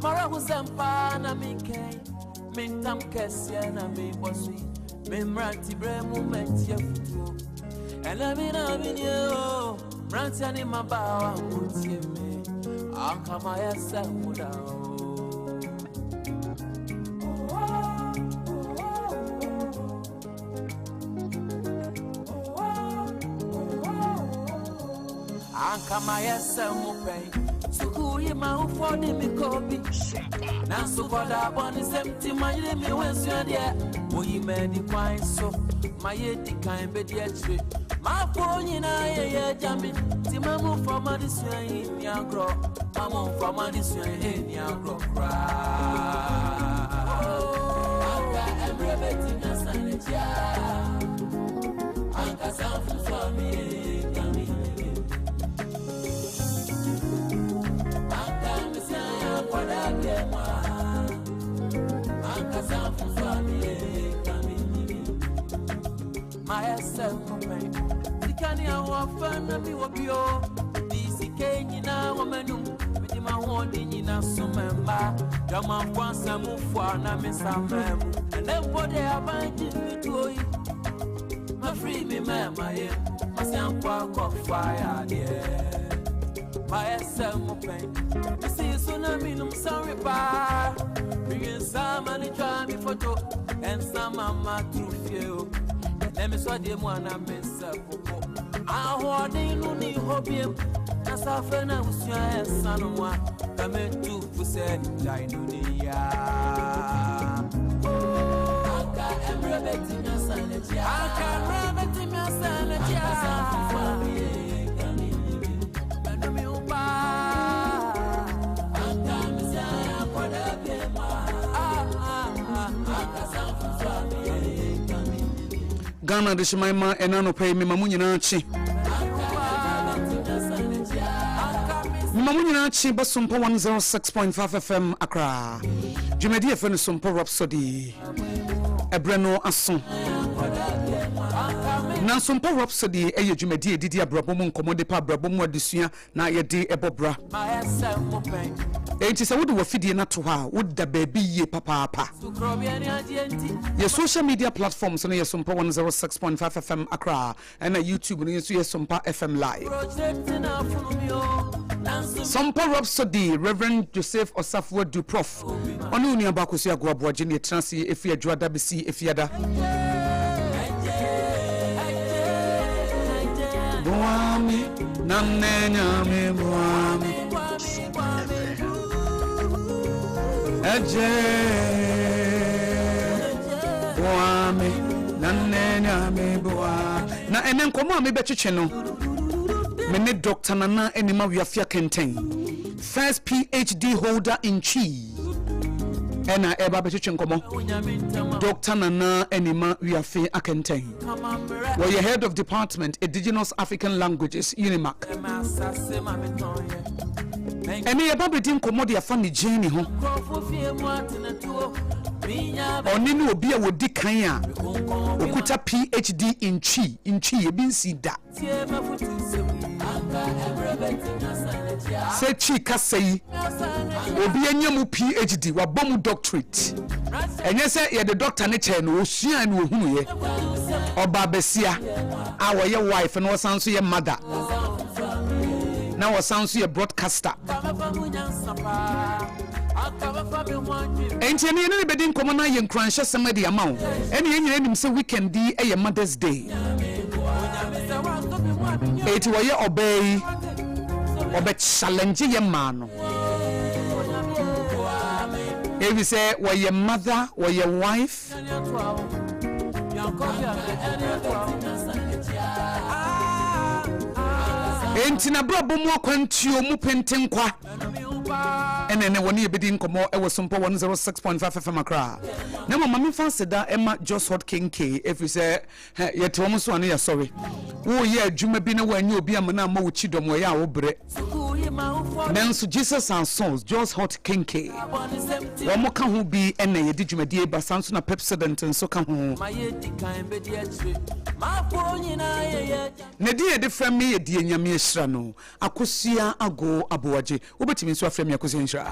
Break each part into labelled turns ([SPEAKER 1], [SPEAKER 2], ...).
[SPEAKER 1] Marahu Sompa na mike. Mintam kesia na mi bosi. Mimranti bremu mentia futu. Elamina minyo. Mrantiani mabawa mutie me. Akama yesa muda. Akama yesa mupe. Sukuyi maufoni mikobi. Na sukoda boni semti mayire mi wensu dia. Oyi medi kwai so. Mayedi kan bedi etre. Ma phone na ye jami. Ti mamu from this way in ya gro. Mamu from this way in ya gro. Aka emrebeti na sanejia. Aka sanfu for me kami. Aka misaya Aboagye ma. Aka sanfu for me kami. Myself Kani awafana mi wabio Disike nyina wamenu Midima hondi nyina sumemba Jama kwansa mufwa na misamemu Nembode abanji mitoi Mafri mi mema ye Masiankwa kwa fire ye Maese mupen Misi suna minum sanripa Bringin sama ni chami foto Ensama matrufye Let me saw the one I miss up. I want to need hobby. As I found out, was your son. Come to say, I know the I can't remember your sanity. I can't remember your sanity. I know me upa. I can't miss out for the game.
[SPEAKER 2] Ghana de Shemaima enano pay me mamunyina chi. Mamunyina chi ba Sompa 106.5 FM Accra. Jumedi FM Sompa Rhapsody. Ebreno ason. Na Sompa Rhapsody eye jumedi edidi abrabo mu nkomo pa abrabo mu adesua na ye de ebobra. Enti se wodu wafidie na to ha woda baby ye papa. Ye social media platforms no ye Sompa 106.5 FM Accra and na YouTube no ye Sompa FM Live. Sompa Rhapsody Reverend Joseph Osafo du Prof. Onu ni Akosua go Aboagye ne transi efi adwada besi efiada. Boami namnenya me boami. Eje boami namnenya me boa. Na enen komo me bechiche no. Me ne Dr. Nana enima wiafia kenten. First PhD holder in Chi. Ena eba bechiche nkomo. Dr. Nana enima wiafia akenten. Well, your head of department indigenous African languages Unimac. Eni eba bedin komo dia fa ni jeni ho. Oninu obi a wodi kan a okuta PhD in Chi ebi nsi da. Say Chi kasei obi anyam PhD wa bomu doctorate. Enye say ye the doctor ne che no osua na ohunu ye. Oba besia a wo ye wife no san so ye mother. Na wo san so ye broadcaster. Enti ene ne bedin komo na ye nkranhye semade amaw. Ene ye nyina nim say weekend di e ye Mother's Day. Eti wo ye obey obe challenge ye man no. Ebi say wo ye mother, wo ye wife. Enti na bra bomu akwantuo mu pentenkwa. Ene woni ebedi nkomo e wo Sompa 106.5 FM Accra. Na mama me fancy da Emma Just Hot King K if you say ye to mo so ane ya sorry. Wo ye adwuma bi na wanyi obi amana ma wo chidom wo ya wo bre. nanso Jesus and Sons Just Hot Kenke wɔn ka ho bi ɛna yɛdi dwumadie ba sanso na Pepsodent nso ka ho ne die de frɛ me yɛ die nyame hyira no Akosua ago Aboagye wobɛtumi nso afrɛ me Akosua hyira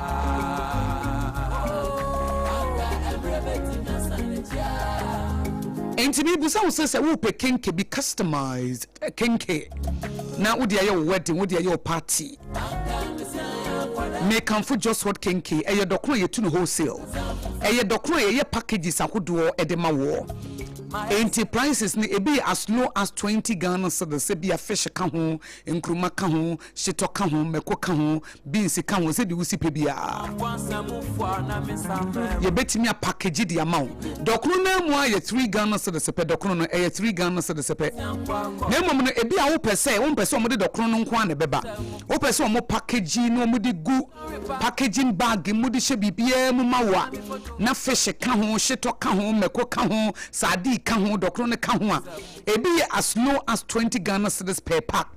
[SPEAKER 2] Entimi busa wo sɛ wo pe kenke be customized kenke na wo dia your wedding wo dia your party me kamfo Just Hot Kenke eye dokro ye tu no wholesale eye dokro ye packages akodo e de ma wo enterprises ni ebi as low as 20 Ghana cedis se bia fish ka ho nkruma ka ho shito ka ho meko ka ho beans ka ho se di wusi pe bia ye betimi a package di amount dokro na mu aye 3 Ghana cedis pe dokro no aye 3 Ghana cedis pe na mom no ebi a wo pese wo pese mo de dokro no nko an beba wo pese mo package no mo di gu packaging bag mo di she bibia mu mawa na fish ka ho shito ka ho meko ka ho sadi ka ho dokro ne ka ho a ebi as low as 20 Ghana cedis per pack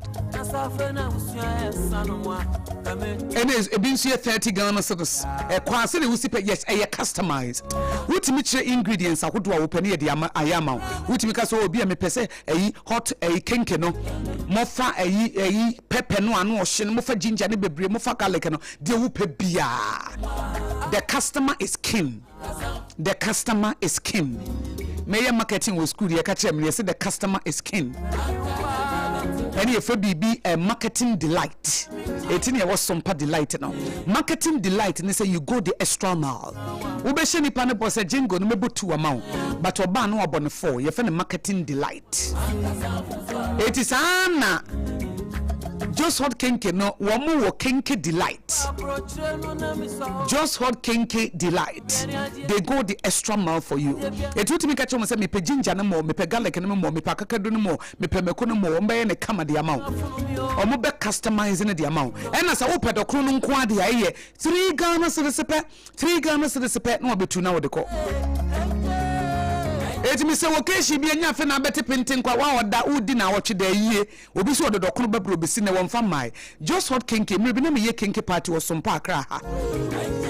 [SPEAKER 2] and is ebi nso 30 Ghana cedis kwa se de wusi pe yes customized wutimi kire ingredients akodo a wo pe ne de ayama wutimi ka so obi a me pese hot kenke no mofa pepper no ano ohye no mofa ginger ne bebre mofa garlic no de wo pe bia the customer is king Mayor marketing was school ya catch me say the customer is king and if be a marketing delight etin ya was Sompa delight now marketing delight and say you go the extra mile we be sheni pa ne boss jingo no mebo 2 amount but oba no abon 4 you find marketing delight it is ana Just Hot Kenke no womu wo Kenke delight Just Hot Kenke delight they go the extra mile for you it would me catch me say me pe ginger no more me pe garlic no more me pe kakadu no more me pe meko no more ombe ne kama the amount omo be customizing the amount and as a open dokro no nko ade aye 3 Ghana cedis pe no obetu na wo de ko etimi se wokeshi bi anya fe na beti pintin kwa wa oda udi na woche da yie obi so ododokro babro besi na wonfa mai Just Hot Kenke me bi na me ye kenke party wo Sompa akra ha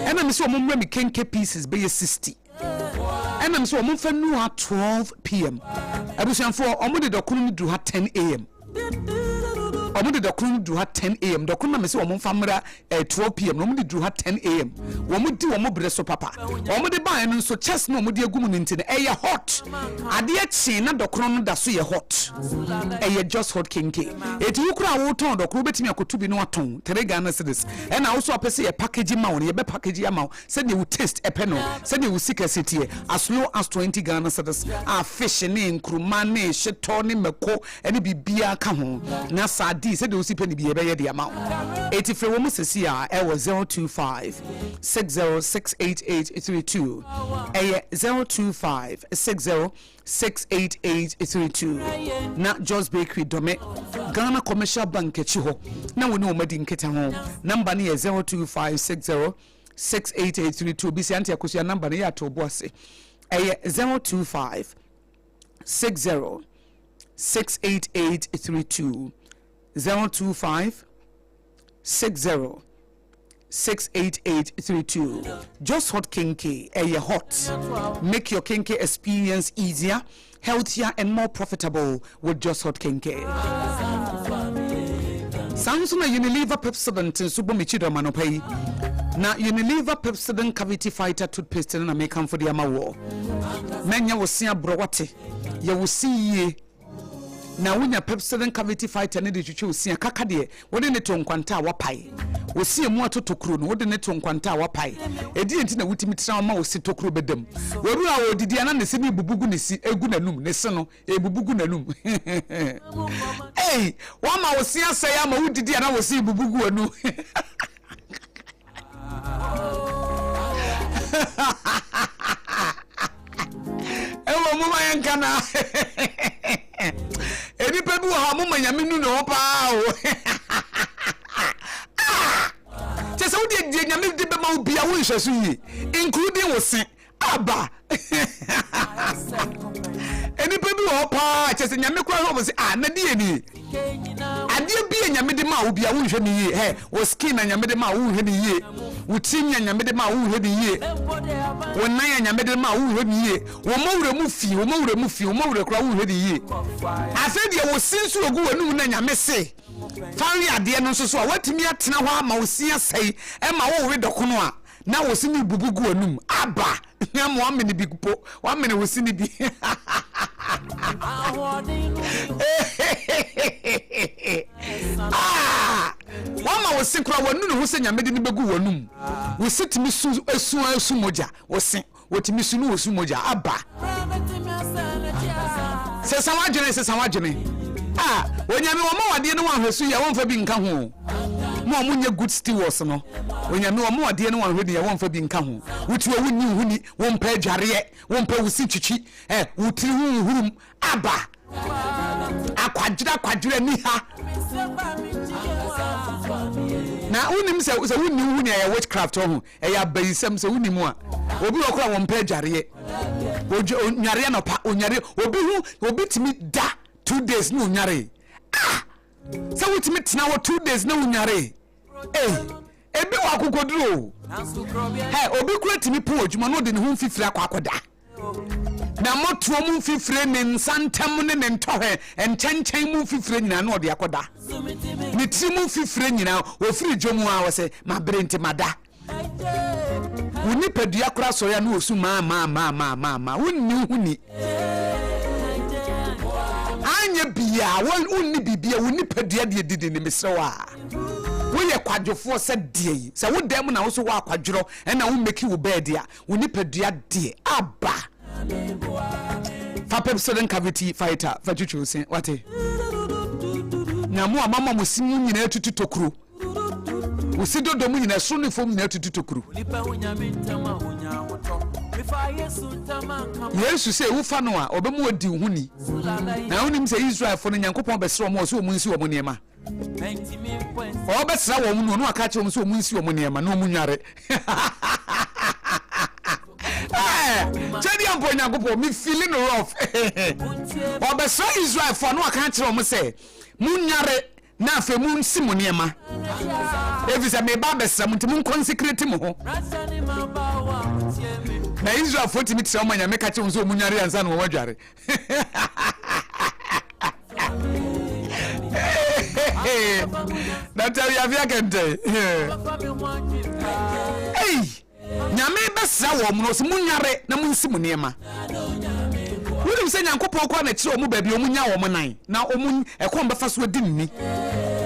[SPEAKER 2] ena me se omumra me kenke pieces be 60 ena me se omumfa nu 12 pm abusanfo omude dokro ni du ha 10 am omude dokro du ha 10 am dokro na me se omumfa mra 12 pm no omude du ha 10 am omudi omubre so papa omude ban no so chest no omude agum no ntine hot ade achi na dokro no da so ye hot Just Hot Kenke eti ukura wo ton dokro betimi akotu bi no aton 3 Ghana cedis and also apese ye package ma won ye be package ma se ne wo taste epe no se ne wo scarcity as low as 20 Ghana cedis a fish ne nkruma ne shito ne meko ene bibia ka ho na sadi se de wo sipe ne bi ye be ye de amount eti fre wo mo sesi a e was 025 60688832 025 60688832 na Just Bakery Dome Ghana Commercial Bank echi ho na woni o madi nketa ho number ne 02560688832 bisi anti Akosua number ne ya to bo ase 025 60688832 025 60688832 Just Hot Kenke hot make your kenke experience easier, healthier and more profitable with Just Hot Kenke. Samsung Unilever Pepsodent subo michido manopai na Unilever Pepsodent cavity fighter toothpaste na make am for the amawo menya wo sia browate ye wo siye na wunya Pepsodent cavity fighter ne de twetwe osia kaka de wode ne to nkwanta wapai osia mu atotokro no wode ne to nkwanta wapai edi enti na wutimi tra ma osi tokro bedam weru a odidi ana ne se ne bubugu ne si egu nanum ne se no ebubugu nanum eh wa ma osia sai ama wudidi ana osi bubugu anu ewo mu ma yankana eni pebu ha mu manyame nu no pa o chese wo de nyame de be ma obia wo nhweso yi including wo se aba eni pebu ho pa chese nyame kwa ho mo se na die ni Adia bi enyame de ma wo bia wo hwe ne yie he wo skin na nyame de ma wo hwe ne yie wo tim nyame de ma wo hwe ne yie wo nan nyame de ma wo hwe ne yie wo mawure mu fi wo mawure kra wo hwe ne yie afa de wo sinsu ogu wonu na nyame se fanri ade no so so a watimi atena ho ama wo sia sei e ma wo we dokono a na wo sini bubugu wonum aba nyamo amene bi kupo wa amene wo sini bi wama wo sikra wonu ne ho se nyame de ne begu wonum wo sitimi esu moja wo se wotimi su no osu moja aba se sawagene onyame wo ma wade ne wanhwesu ya wonfa bi nka ho mo munye good stewards no onyame wo ma wade ne wanhwedu ya wonfa bi nka ho wuti wo huni wonpa adware wonpa wusi twitwi wutiri hurum aba akwadwira ni ha na unim se unim huni ya witchcraft ho ya bayisam se unim a obi okura wonpa adware onyare no pa onyare obi timi da 2 days no nyare so witimi tena wo 2 days no nyare ebe wa kokoduro obi kura timi po adwuma no de ne ho fifire akwakoda na moto mu fifire ne nsantem ne ntohe enchenchen mu fifire nyina no de akoda ne ti mu fifire nyina ofiri dwomu a wo se mabrenti mada woni padua kura so ya no osu ma wonni huni anya bia wonni bibia wonni padua de didi ne mesrewa wo ye kwadwofo se die se wo dem na wo so wa kwadworo na wo meki wo bed a wonni padua de aba fa pepsodent cavity fighter fa chuchu sen wate na mo amama mo simu nyina tutu tokuru wo sidodo mu nyina so ne fom nyina tutu tokuru Yesu say wo fa no a obemu odi huni na wonim say Israel fo no Nyankopon besere omo so omunsi omo niema o besere wo mu no aka che omo so omunsi omo niema no munware Chedi ampo Nyankopon me feeling rough o besere Israel fo no aka che omo say munware na afa munsi mo niema evisa me ba besere mu ntimu consecrate mo ho na Israel 40 minutes o manya meka che unzo munyare anza no wadware Natali avia kente nyame besa wo mu no se munyare na munsi mu niema wuri se Nyankopon kwa na kire o mu ba bi o munya wo nan na o mu ekon befa so adi nni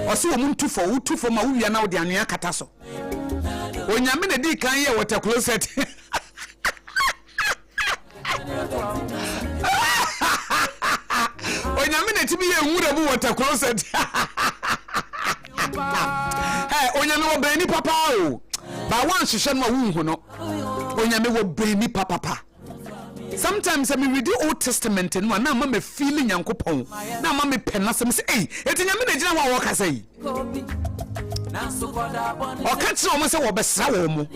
[SPEAKER 2] o se wo mu utufo ma wuya na wo de anua kata so o nyame na di kan ye water closet onyame na tibi ye nwura bu water closet onyame wo brani papa o ba wan hwehwe no wu no onyame wo brani papa sometimes I read the Old Testament and na ma me feel Nyankopon na ma me penasem say eti nyame na gina ho wo ka say o ka tire o mo say wo besra wo mo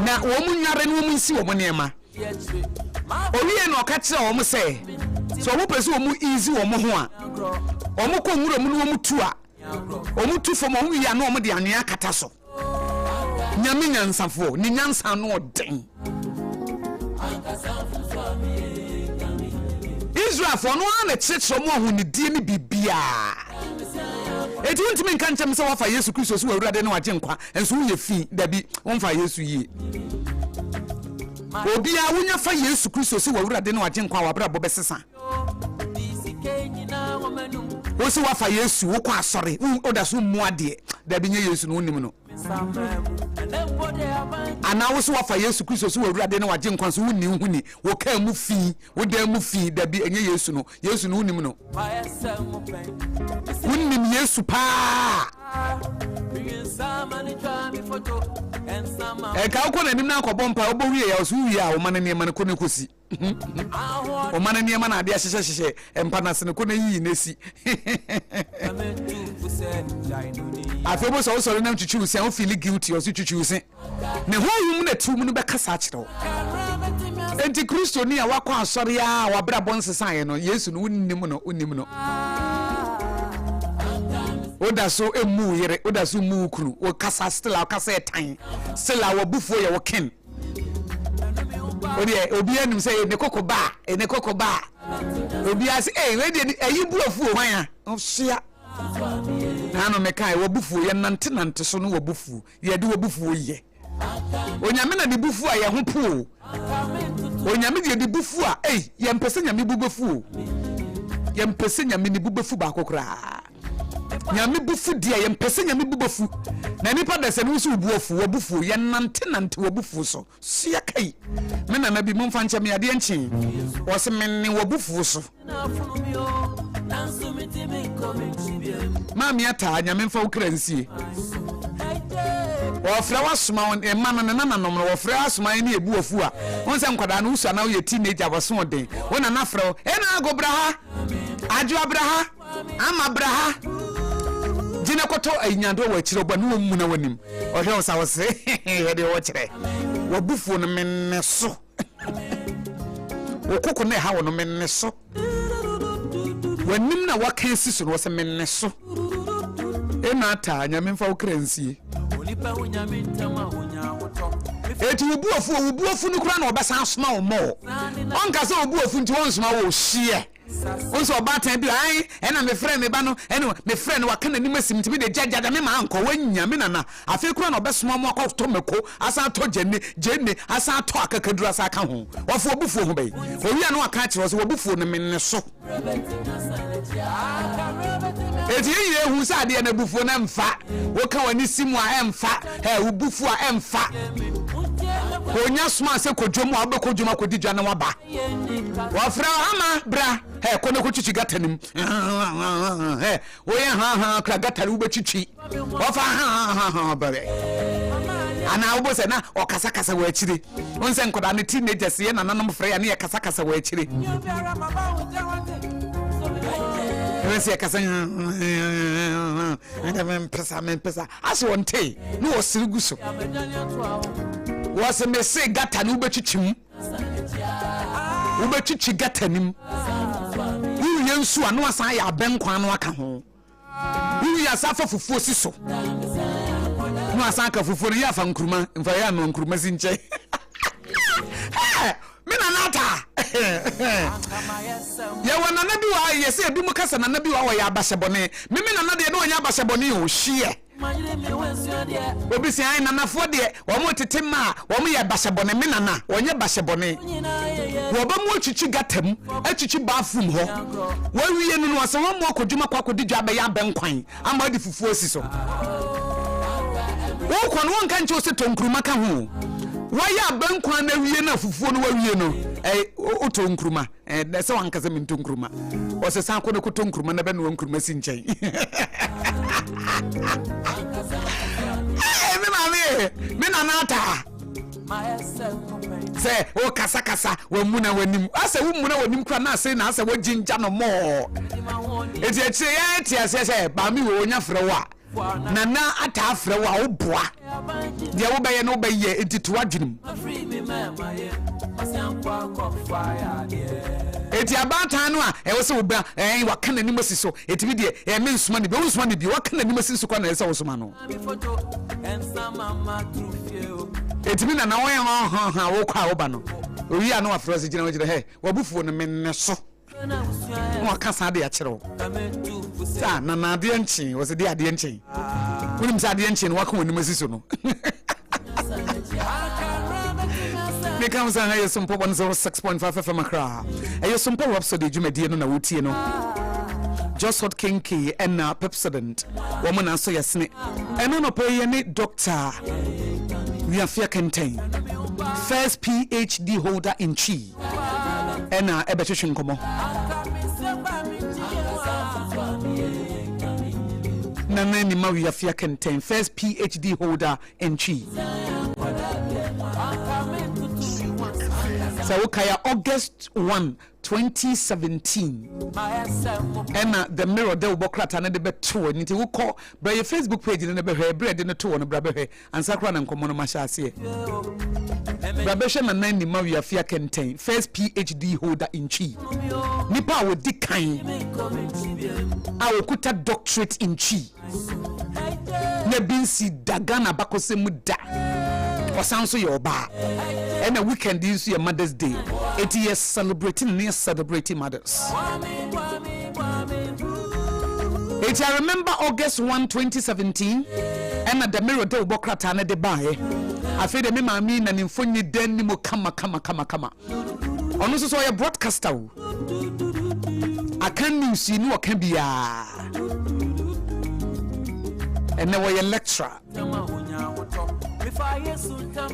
[SPEAKER 2] na wo mu nware no mu nsi wo mo niema owie no ka tire o mo say so wo pese wo mu easy wo mo ho a o mo ko nwura mu no wo mu tu a o mu tu fo mo wi ya no o mo de anua kata so nyame nyansafo ni nyansa no den Israel for no na chechro mo ahunidie ni bibia eti ntimi nka nchem se wafa Yesu Kristo so awurade na waje nkwa enso wo ye fi dabi wonfa Yesu yi obia wonya fa Yesu Kristo so awurade na waje nkwa wabra bo besesa wo se wafa Yesu wo kwa asore oda so mu ade dabi nye Yesu no nim no ana wo so wafa Yesu Kristo so awurade na waje nkwa so wonni huni wo ka mu fi wo da mu fi dabi enye Yesu no nim no wonnim Yesu pa ka ko na nim na akobọ mpa obowie ya so wie a wo mane niema ne ko ne kosi o mane niema na ade ahyehye empa na sene ko na yi nesi afebo so so na twitwi se o feel guilty o so twitwi se ne ho yum na tu mu no be kasa kire enti Kristo ni a wakọ asọre a wabra bonsesa ye no Yesu no unnim no oda so emu yere oda so mu kunu o kasa still a kasa etan still a wabufuo ye wo ken obi anim say ne kokoba obi as we de ayi buafuo hwan a ohia na no mekai wabufuo ye nante so no wabufuo ye de wabufuo ye onyame na de bufuo a ye ho po onyame de bufuo a ye mpese nyame bubefuo ye mpese nyame ni bubefu ba kokora nyame bufu dia ye mpese nyame bubefu na nipa da se no so buafu wabufu ye nante wabufu so sia kai me na bi momfa nche me ade nchi wo se me ne wabufu so ma mi ata nyame mfa ukra nsie wo fra wasoma e ma no na nom wo fra asoma ni ebuafu a won se nkwada no usu na wo ye teenager boso den wo na fra na agobraha aju abraha ama braha jina koto anyando wa kire oba no mu na wanim o hwe sa wo se ye de wo kire wo bufu no menne so wo koko na ha wo no menne so wanim na wakan si so no se menne so na ata nyame mfa wo kransie onipa hunyame ntama hunya woto eti wo buafu no kura na obesa asoma wo mo onka se wo buafu nti won soma wo hie onso obatan bi ai na me frɛ me ba no me frɛ no waka nanim asim nti me de jaja me ma anko wanya me nana afi kura na obesoma mo akɔto meko asa to jenne asa to akakadura asa ka ho wafo obufuo ho bai owia no aka kyerɛ so obufuo no menne so eti ye hu sa de na bufuo na mfa wo ka wani simu a emfa obufuo a emfa onya soma se kodwomu a obekodwomu akodi dwa na waba wafra ama bra kono ko chichi gatanim oya ha kra gatari ubechichi wafa babe ana ubo se na okasa wa chiri onse nkoda ne teenagers ye na nanom fra ya ne kasa wa chiri wense kasa mpesa aso onte no osirigu so wase me se gata no ubechichim ubechichi gatanim yensu anu asan ya benkwan no aka ho wi ya safa fufuo siso no asan ka fufuo no ya fa nkuruma mfa ya no nkuruma sinche mina nata ya wana nabi wa yese edu mukasa na nabi wa ya abasebone mimi na nade no nya abasebone o hie obi si ai nanafo de wo mo tetema wo mo ya basebone mina na wonye basebone wo ba mo chichi gatam achichi bafum ho wo wiye no no so wo mo akodwuma kwa akodi dwa ba ya benkwan ama di fufuo si so wo kono won kan che se tonkuruma ka ho wo ya benkwan na wiye na fufuo no wa wiye no o tonkuruma de se wan kase min tonkuruma o se san kono ko tonkuruma na be no nkuruma si nchen me na nata say o kasa wo muna wanim asa wo muna wanim kra na ase na asa wo jinja no mo eti ya ti ase say ba mi wo nya frɛ wa na ata frɛ wa wo boa de wo bɛyɛ no bɛyɛ enti to adwenim eti abatan no a wo se wo ba wa kana ni masi so eti bi de me nsuma ni bi wo nsuma ni bi wa kana ni masi so kwa na esa wo suma no eti bi na wo ha wo kwa wo ba no owi a no wa frɛ se gina wo gina wo bufuo no menne so no kasa de ya kyerɛw sa na de nchi wo se de ade nchi kunim sa de nchi no wa ka woni masi so no me come say hey Sompa 106.5 FM Accra hey Sompa Rhapsody jumedie no na wotie no just hot kinky and pepsodent woman and so yesne eno no pay any doctor we are fair contain first PhD holder in chi and ebetwetwe nkomo na nani ma we are fair contain first PhD holder in chi so okay August 1 2017 and the mirror de obokrata na de beto nti wo call bra your Facebook page na be hwe bread na to no bra be hwe ansa kra na nkomo no ma sha ase Brabesha na nine ni mawi afia kenten first PhD holder in chi nipa wo di kan a okuta doctorate in chi na binsi dagana bakose mu da wasanso your ba and a weekend is your Mother's Day 80 years celebrating mothers. I remember August 1 2017 and at the mirror do bokrata na de bae I feel the me mami na nimfonyi den ni mo kama ono so your broadcaster I can news you no can be and now your lecturer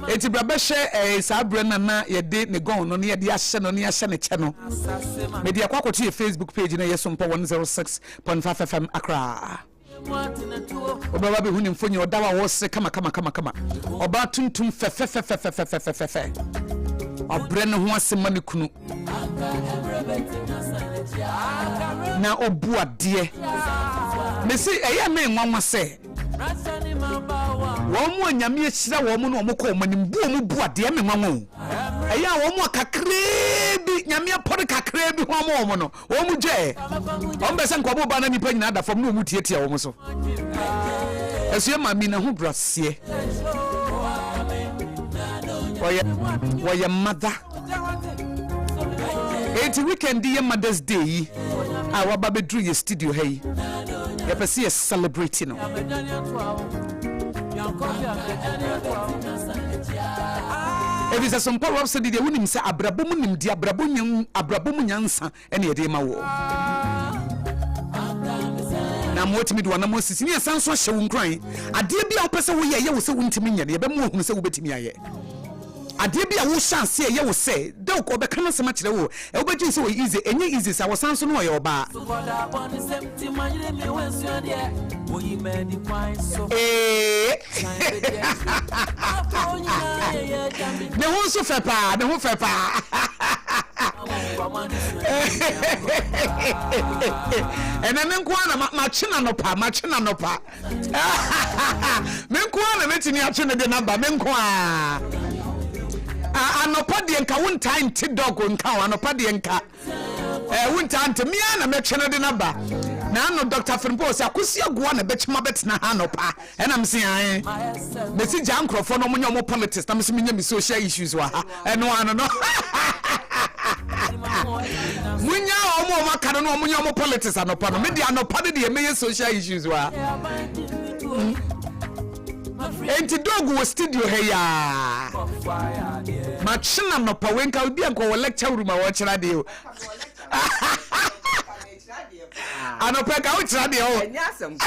[SPEAKER 2] eti brabeshe sabrena na ye de ne gon no ne ye de ahye no ne ahye ne che no me de akwakoto ye Facebook page na Sompa 106.5 FM Accra Oba be huni mfonyi odawa wo se kama oba tuntum fe obre ne ho asema ne kunu na obu ade me se eya me nwanwa se womu anyame ehira womu no omukọ omanimbu omu bu ade me nwanwo eya womu akakrebi nyame apode kakrebi ho omu no womu je ombe se nkobo ba na nipa nyina da fam no omu tietia womu so esu ma mi na ho brasie oya mother 80 weekend ye Mother's Day awa ba bedru ye studio hey ye pese celebrating no If it's a Sompa Rhapsody, the winning say Abrabum dia Abrabum nyansa ene ye de ma wo na motimi do na mo sisi ne sanso hye wo nkran ade bia wo pese wo ye wo se wo ntimi nya ne ye be mo hunu se wo betimi aye ade bia wo chance ye wo se de ko be kana se ma kire wo e wo beji se wo easy enye easy sa wo sanso no ye oba ne ho so fe pa ena men kwa na machina no pa men kwa na metini ache ne de number men kwa anopa de nka wonta nti dog nka anopa de nka wonta nti mia na metwe ne de number na no Dr. Frimpo se Akosua goa na bechima betena anopa ena mse an mesi jankrofo no munye mo politics na mse menye mi social issues wa ha eno ano no munya omo makano no munye mo politics anopa no me de anopa de meye social issues wa enti dog wo studio he ya machina no pa wenka obi anko wo lecture room a wo kira de o anope ka wo kira de o
[SPEAKER 3] enyasem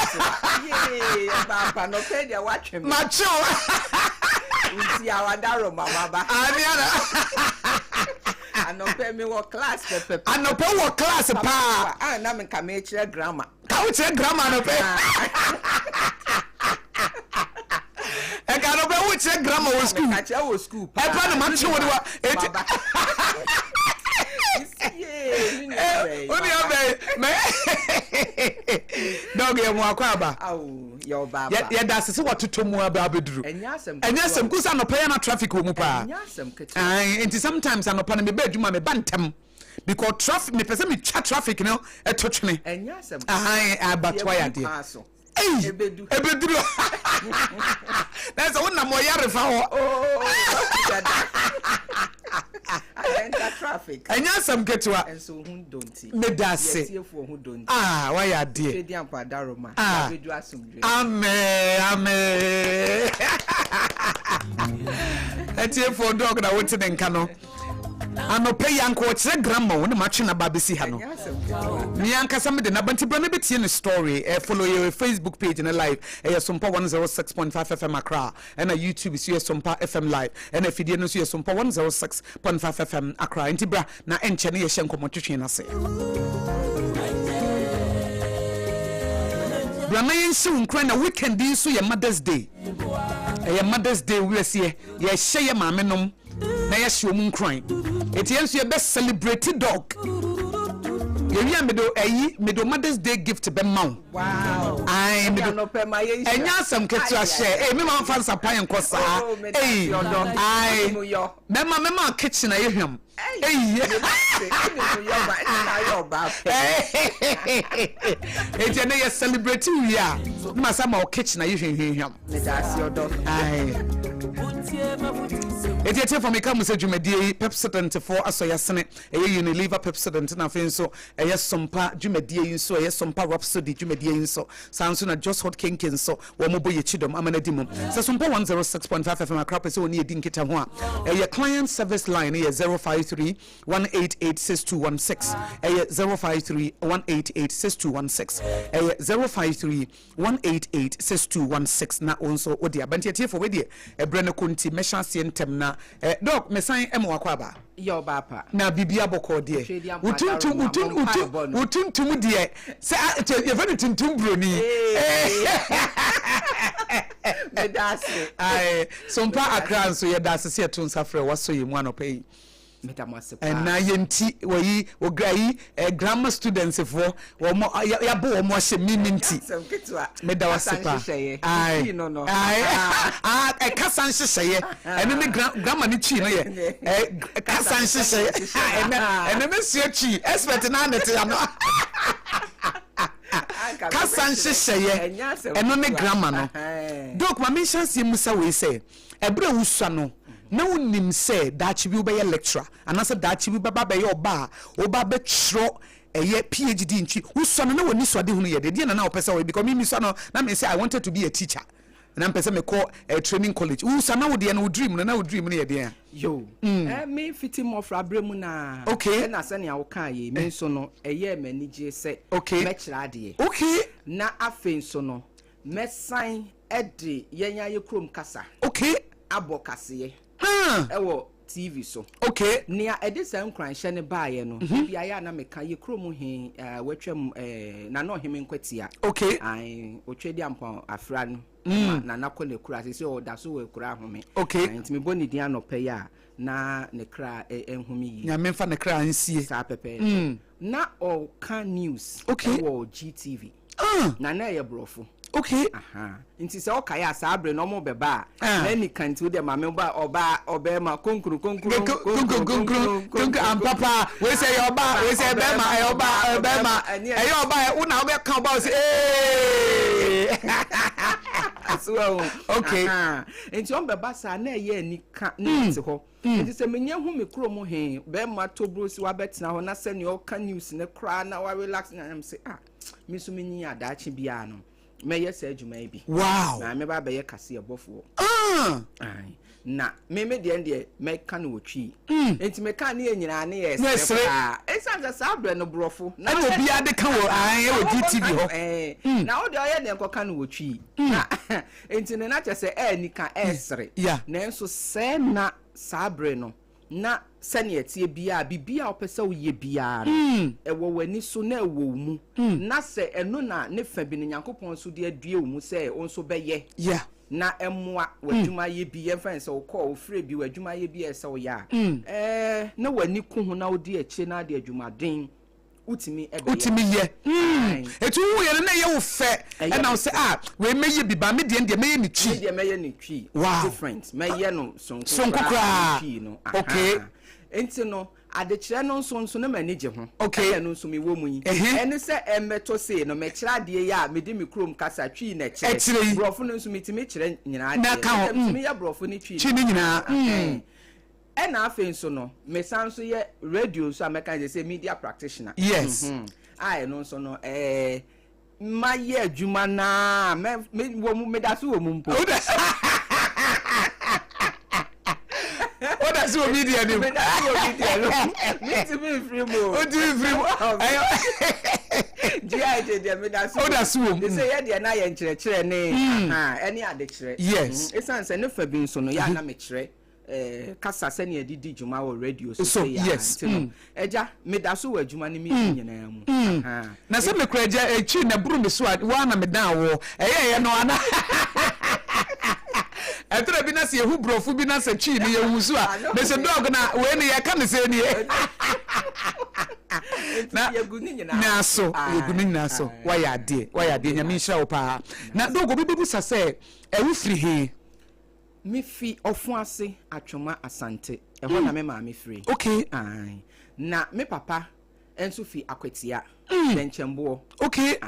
[SPEAKER 3] ye ba no pe de wa twem
[SPEAKER 2] macho
[SPEAKER 3] uti awadaro mama ba
[SPEAKER 2] aniana
[SPEAKER 3] anope me wo class pepe
[SPEAKER 2] anope wo class pa
[SPEAKER 3] na me ka me kira grammar
[SPEAKER 2] ka wo kira grammar anope e ka no be wo kira grammar wo school
[SPEAKER 3] ka kira wo school
[SPEAKER 2] pa pa no macho wo de wa Odi obe me dog ye mo akwaba
[SPEAKER 3] awu yo baba
[SPEAKER 2] ye da sese watoto mu aba abeduru enyasem kusa no pay na traffic wo mu pa
[SPEAKER 3] enyasem kete
[SPEAKER 2] and sometimes anopa na me ba adwuma me bantem because traffic me pese me cha traffic no etotwene
[SPEAKER 3] enyasem
[SPEAKER 2] abatwa ya de ebeduru that's one na mo yare fa ho
[SPEAKER 3] enter traffic
[SPEAKER 2] enyasem ketwa
[SPEAKER 3] enso hu donti
[SPEAKER 2] me da se
[SPEAKER 3] yesiefo hu donti
[SPEAKER 2] why ya de
[SPEAKER 3] fedi ampa daroma bedu asumdwe
[SPEAKER 2] amen etiefo dog na wote ne nka no anope yanko kire grandma woni mache na babesi ha no mi yanka sam de na banti bra na betie ne story follow your Facebook page na live Sompa 106.5 FM Accra and YouTube is Sompa FM live and fidie no so Sompa 106.5 FM Accra enti bra na enche ne ye hye nkomotwetwe na se bra na yensi unkran na weekend din so ye Mother's Day Mother's Day we se ye hye ye maame nom na ya hye omunkran eti enso ye be celebrate dog Yewia medo Mother's Day gift be ma.
[SPEAKER 3] Wow.
[SPEAKER 2] Ai medo
[SPEAKER 3] no pe ma ye.
[SPEAKER 2] Enya asem ketua share. Me ma fan sapa yen kosa. Ai mema kitchen na yehwam. It's a celebrate we are. Masama kitchen na yehwam.
[SPEAKER 3] That's your dog.
[SPEAKER 2] It's a for me come say Jumedi Pepsodent for Asoyasene, a Unilever Pepsodent na fenso, a Sompa Jumedi so a Sompa Rhapsody Jumedi so. Sounds soon just hot kinkin so, or Moboy Chidom, Amanedimum. So Sompa 106.5 FM crop is only a dinkita one. A client service line is 053 188 6216, a 053 188 6216, a 053 188 6216. Now also, what the Abantia for Wedia, a Brenna Kunti, Mesha Sientem na. Doc, me sign emo akwaba.
[SPEAKER 3] Yo bapa.
[SPEAKER 2] Na bibia boko de. Utuntum de. Say you very tuntum broni.
[SPEAKER 3] Me das.
[SPEAKER 2] Ai, Sompa Accra so ye das se tun safre waso ye mu anopai. And na yenti we ogai grammar students for wo ya bo wo mo hye minti me da wasepa ai no ai kasan hyehyeye ene ne grammar ni chi no ye kasan hyehyeye ene me sie chi expert na net ya no kasan hyehyeye ene ne grammar no dok ma me chance musa we say ebre wusua no na unim say that you be a lecturer and answer that you be baba your bar oba be tro eye PhD in chi uso na woni so de hunu ye de na opesa we because me so no na me say I wanted to be a teacher and I'm person me call a training college uso na wo de na wo dream na wo dream na ye de
[SPEAKER 3] yo me fiti mo fra bremu na
[SPEAKER 2] okay
[SPEAKER 3] na se ne awo kan ye me so no eye manije say
[SPEAKER 2] okay
[SPEAKER 3] me kira de
[SPEAKER 2] okay na
[SPEAKER 3] afen so no me sign edi yenya ye krom kasa
[SPEAKER 2] okay
[SPEAKER 3] abokase ewo TV so
[SPEAKER 2] okay
[SPEAKER 3] nia edisa nkranhye ne baaye no bia ya na meka ye krom he watwam na no heme nkwatia
[SPEAKER 2] okay
[SPEAKER 3] ai otwedi ampa afra no na nakole kura se o da so we kura home
[SPEAKER 2] okay
[SPEAKER 3] ntimi boni dia no pe ya na ne kra enhumi yi
[SPEAKER 2] nya memfa ne kra ansie
[SPEAKER 3] sa pepe na o kan news
[SPEAKER 2] okay
[SPEAKER 3] wo GTV na ye brofo
[SPEAKER 2] okay
[SPEAKER 3] nti se okay asa abre no mo beba na ni kanti de ma me ba oba ma konkuru
[SPEAKER 2] ampapa we say oba we say be ma oba una oba kan ba say okay
[SPEAKER 3] nti on beba sa na ye ni ka nti ho nti se menye hu me kro mo he be ma to brosi wa betina ho na se ne o ka news ne kra na wa relax na am say me so menyi adachi bia no me yes adwuma bi
[SPEAKER 2] wow
[SPEAKER 3] na me ba be ye kase ebofo na me de me ka no wotwi enti me ka ne nyina ne yes esa sa bre no brofo
[SPEAKER 2] na obi ade ka wo wo GTV ho
[SPEAKER 3] na o de oye ne nko ka no wotwi enti ne na chese ni ka esre na enso se na sa bre no na sane etie bia opese wo ye bia ewo wani so na ewo mu na se eno na ne fa bi ne Nyankopon so de adue wo mu se onso beye na emwa wadwuma ye bi ye fan se wo call ofre bi wadwuma ye bi ese wo ya na wani ku hu na wo de achi na de adwumaden utimi
[SPEAKER 2] ye etu wo ye na ye wo fe e na wo se we meye bi ba me de meye ni twi
[SPEAKER 3] different meye no
[SPEAKER 2] sonko kra
[SPEAKER 3] no
[SPEAKER 2] okay
[SPEAKER 3] enti no adekire no nso na manage ho
[SPEAKER 2] okay
[SPEAKER 3] no nso me wo mu yi ene se emeto se no me kira de ya me di me krom kasa twi na kire brofo no nso metimi kire nyina de me ya brofo ni twi
[SPEAKER 2] ni nyina
[SPEAKER 3] ena afen so no me sanso ye radio so ameka je say media practitioner
[SPEAKER 2] yes
[SPEAKER 3] no nso no ma ye adwuma na me wo mu me da so wo mu mpo
[SPEAKER 2] What does your media do?
[SPEAKER 3] Me to be free mo.
[SPEAKER 2] What do you free?
[SPEAKER 3] GI de me da so.
[SPEAKER 2] What does you?
[SPEAKER 3] They say ye na ye nkyerɛkyerɛ ne any ade kyerɛ.
[SPEAKER 2] Yes.
[SPEAKER 3] Esan no fa bi nso no ya na me kyerɛ kasa se ne adidi dwuma wo radio
[SPEAKER 2] so yes.
[SPEAKER 3] Eja me da so wo adwuma ne me nyina mu.
[SPEAKER 2] Na se me kura eja echi na buru me so wa na me dan wo. Ye no ana. Etre bi na se ehu brofo bi na se twi ne yehu so a me se dog na we ne ye ka ne se ne Na naso yeguni naso why ade nyame nhira wo pa na dogo bibu sase e wo free he
[SPEAKER 3] me fi ofuase atwoma asante e ho na me ma me free
[SPEAKER 2] okay
[SPEAKER 3] na me papa enso fi akwatia benchembo
[SPEAKER 2] okay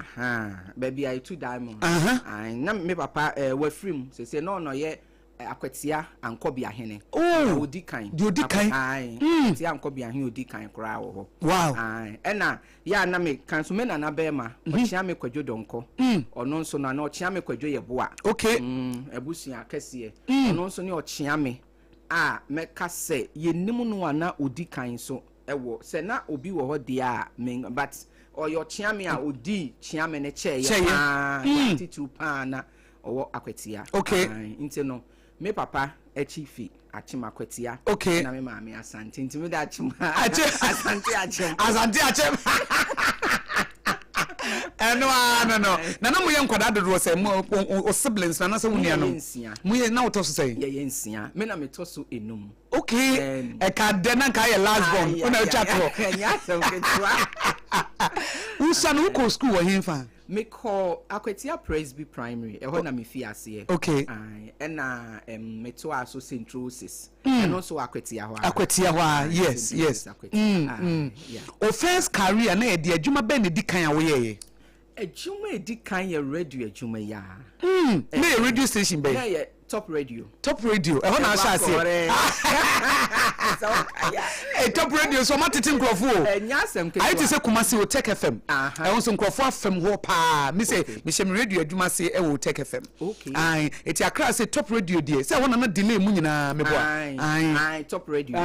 [SPEAKER 3] baby I two diamond na me papa wa free se no ye akwatia ankobia hene odi kan ti ankobia hene odi kan kra wo ho
[SPEAKER 2] wow
[SPEAKER 3] na ya na me kanso me na be ma ochia me kwadwo donko ono nso na ochia me kwadwo ye boa
[SPEAKER 2] okay
[SPEAKER 3] ebusia kese ono nso ne ochia me me kase ye nim no ana odi kan so ewo se na obi wo ho dia but oyo ochia me a odi chia me ne che ya attitude pa na owo akwatia
[SPEAKER 2] okay
[SPEAKER 3] nti no me papa echifi achima kwetia
[SPEAKER 2] okay
[SPEAKER 3] na me maami asante nti me da achima asante
[SPEAKER 2] no na mo ye nkwada dodo se mo o siblings na se wunia no mo ye na otoso say
[SPEAKER 3] ye nsia me na me toso enum
[SPEAKER 2] okay e ka de na ka ye last born una chatro
[SPEAKER 3] nya se nketwa
[SPEAKER 2] usanu ko school wa himfa
[SPEAKER 3] me call Akwatia Presby Primary ho na me fi ase
[SPEAKER 2] okay
[SPEAKER 3] na me to aso centrosis and also Akwatia ho
[SPEAKER 2] yes o first career na e de adwuma ben di kan a wo ye
[SPEAKER 3] adwuma e di kan ye radio adwuma ya
[SPEAKER 2] na radio station be
[SPEAKER 3] yeah top radio
[SPEAKER 2] e ho na asha ase top radio so matete nkrofo
[SPEAKER 3] nya asem ke
[SPEAKER 2] I just say Kumasi o Tech FM e won so nkrofo afem ho pa me say me hye me radio adwuma se e wo Tech FM
[SPEAKER 3] okay
[SPEAKER 2] eti akra say top radio die say won na delay mu nyina me boa
[SPEAKER 3] top radio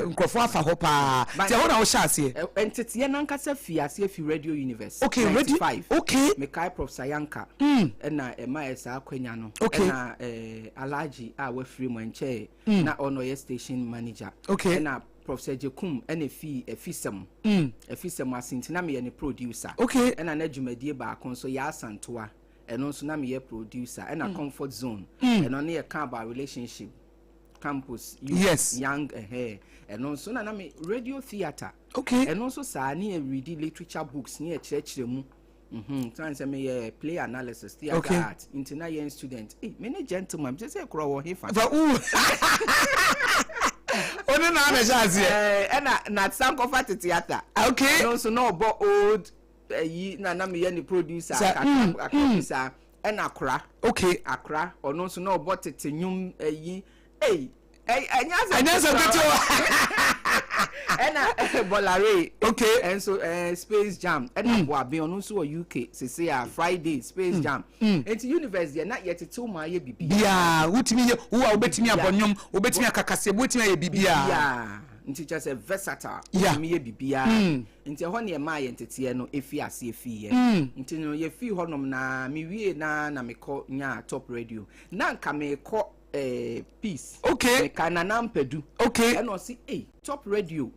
[SPEAKER 2] nkrofo afa ho pa ti ho na wo sha ase
[SPEAKER 3] entete na nkasa fi ase fi radio universe
[SPEAKER 2] okay radio 5 okay
[SPEAKER 3] me kai prof Sayanka na ema esa akwanya no na Alaji we free mo nche na ono ye station manager
[SPEAKER 2] okay
[SPEAKER 3] na Professor Jekum na efisem asinti na me ye ne producer
[SPEAKER 2] okay
[SPEAKER 3] na dwumadie ba kon so ya asantoa eno nso na me ye producer na comfort zone eno na ye ka about relationship campus
[SPEAKER 2] yes
[SPEAKER 3] young eno nso na me radio theater
[SPEAKER 2] okay
[SPEAKER 3] eno nso sa na ye read literature books na ye kire mu trans me play analysis theater art international student many gentlemen just say kro wo hifa
[SPEAKER 2] onu na na jazie
[SPEAKER 3] na sanko fat theater
[SPEAKER 2] okay
[SPEAKER 3] no so no bo old yi na me ye ni producer akra na akra
[SPEAKER 2] okay
[SPEAKER 3] akra onu so no bo tete nyum yi
[SPEAKER 2] anya so
[SPEAKER 3] ena bolare
[SPEAKER 2] okay
[SPEAKER 3] and so space jam ena boabe onu so UK say Friday space jam enti university na yet to ma ye bibia
[SPEAKER 2] wutimi ye wo obetimi abonyom obetimi akakase obetimi ye bibia
[SPEAKER 3] nti just a versatile me ye bibia nti ho ne ma ye ntete no efi ase efi ye nti no ye fi honom na me wie na me ko nya top radio na nka me ko peace
[SPEAKER 2] okay
[SPEAKER 3] me kana nampedu
[SPEAKER 2] okay
[SPEAKER 3] and o si top radio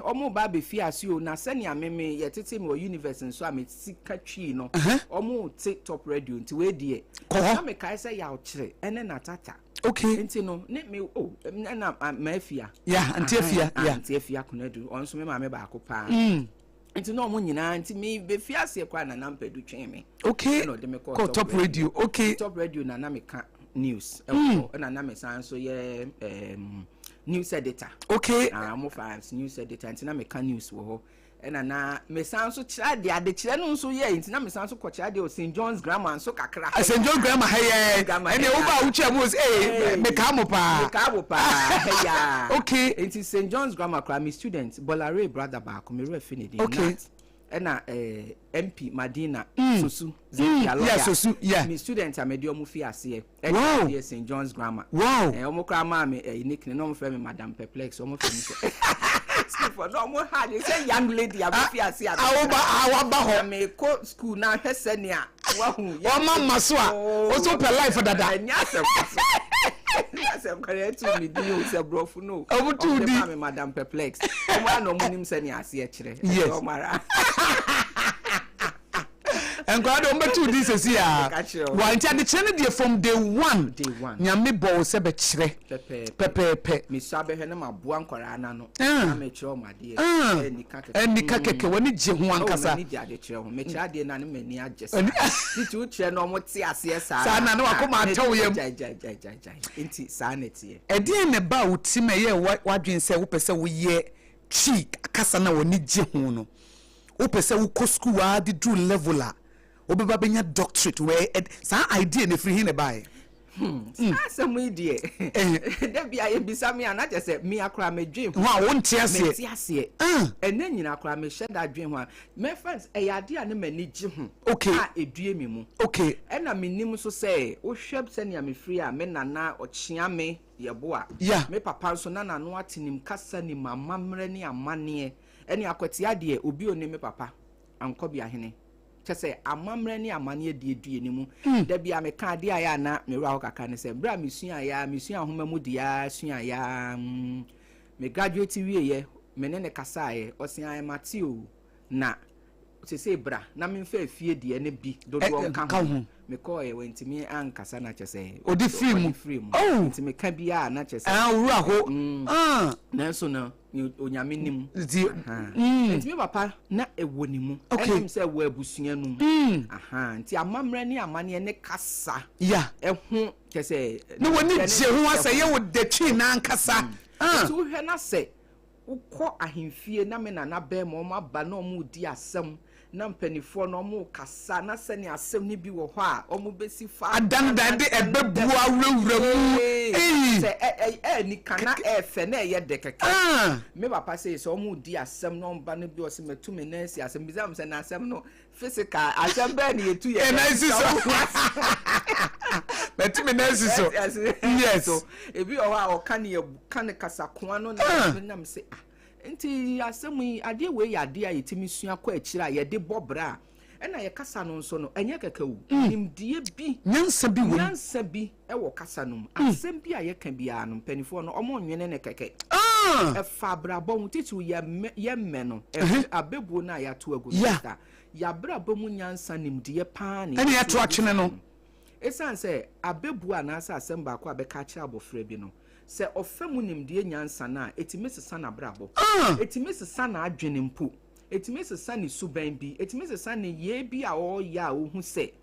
[SPEAKER 3] omo ba be fi ase o na senia meme ye tete me universe nso a me sika twi no omo te top radio nti we die na me kai say ya o kire ene na tata
[SPEAKER 2] okay
[SPEAKER 3] nti no ne me na mafia antiafia kunadu onso me ma me ba akopa nti no omo nyina nti me be fi ase kwa na nampedu twen me
[SPEAKER 2] okay
[SPEAKER 3] no de me
[SPEAKER 2] call top radio okay
[SPEAKER 3] top radio na me ka news na me san so ye news editor
[SPEAKER 2] okay
[SPEAKER 3] mo fans news editor ntina me ka news wo ho na me san so kira de ade kira no so ye ntina me san so ko kira de o St John's Grammar so kakra
[SPEAKER 2] St John's Grammar he ene wo ba uche mo me ka mo pa
[SPEAKER 3] ya
[SPEAKER 2] okay
[SPEAKER 3] nti St John's Grammar kra me student Bolare brother ba ko me refi ne dey
[SPEAKER 2] okay
[SPEAKER 3] na MP Madina Sosu Zekia lawyer
[SPEAKER 2] Sosu
[SPEAKER 3] me student amedi omo fi ase
[SPEAKER 2] wow
[SPEAKER 3] St John's Grammar
[SPEAKER 2] wow
[SPEAKER 3] omo kra ma me nickname no mo frɛ me Madam Perplex omo frɛ me school for no mo hard say young lady abi fi ase
[SPEAKER 2] awaba ho
[SPEAKER 3] me ko school na hwese ne a wa hu
[SPEAKER 2] o mama so a o so per life dada
[SPEAKER 3] nya asem kare tu mi di o se brofu no
[SPEAKER 2] o tu di
[SPEAKER 3] me Madam Perplex omo na omo nim se ne ase e kire o mara
[SPEAKER 2] enkwara de ombetu di sesi ya wa nti ade kire ne de from day one nyame bo se be kire pepepe
[SPEAKER 3] mi sabe he na maboa nkwara na no na me kire o made
[SPEAKER 2] enika keke woni je ho ankasa
[SPEAKER 3] ni je ade kire ho me kire ade na ne mani agese ti tu kire no mo ti ase sa
[SPEAKER 2] na ne wakoma ataw yam
[SPEAKER 3] nti sa na tie
[SPEAKER 2] ede ne ba uti me ye wadwen se wo pese wo ye chi akasa na woni je ho no wo pese wo ko school a de do level a obeba benya doctorate we sa idea ne free hin e bae
[SPEAKER 3] some idea da bia ye bisa me ana je se me akra me dwen
[SPEAKER 2] ho a won tie ase
[SPEAKER 3] ene nyina akra me hye da dwen ho me friends e yade a ne mani gye ho
[SPEAKER 2] okay
[SPEAKER 3] a edue me mu
[SPEAKER 2] okay
[SPEAKER 3] ena me nim so se wo hweb se ne me free a me nana ochia me yeboa me papa so nana no atenim kasa ni mama mre ni amane ene akwati ade obi oni me papa anko bia hene chese amamre ni amane de edue ni mu da bia me ka de aya na me wura ho kaka ne se bra mesua homa mu dia sua ya me graduate wie ye me ne kasa ye osia ya mateo na sese bra na me fa afie de ne bi dodo nka ho me ko ye wentimi ankasa na chese
[SPEAKER 2] odi free mu
[SPEAKER 3] nti me ka bia na chese
[SPEAKER 2] wura ho
[SPEAKER 3] na so na onyame nim nti me papa na ewo ni mu enim se wo abusua num nti amamre ni amane ne kasa ehu chese
[SPEAKER 2] no woni je ho asa ye wo de twi na ankasa
[SPEAKER 3] nti wo hwe na se ukọ ahemfie na me na ba mo ma ba na omu di asem na mpanifo na omu kasa na se ne asem ni bi wo ho a omu besi fa
[SPEAKER 2] adanda de ebebu awurawura mu
[SPEAKER 3] se ni kana efe na ye de keke me papa say so omu di asem na omba no bi o se metu me na si asem bizam se na asem no physical asem ba ni etu ye
[SPEAKER 2] na isi so metu me na isi so yes
[SPEAKER 3] so ebi o wa o kan kasa koa no na me say nti asemu ade we ya ade a yetimi sua kwa akira ye de bobra ena ye kasa no nso no enye kakawu nimdie bi
[SPEAKER 2] nyansa bi
[SPEAKER 3] e wo kasa no asem bi a ye ka bia no mpanifo no omo nwene ne keke e fa brabo mu titu ye me no abebu na ya to agu sta ya brabo mu nyansa nimdie pa ne
[SPEAKER 2] ene ya to atwene no
[SPEAKER 3] esan se abebu anasa asem ba kwa be ka akira abofra bi no se ofemu nimdie nyansa na etimesesa na brabo etimesesa na adwene mpo etimesesa ni suban bi etimesesa ni ye bi a o ya ohun se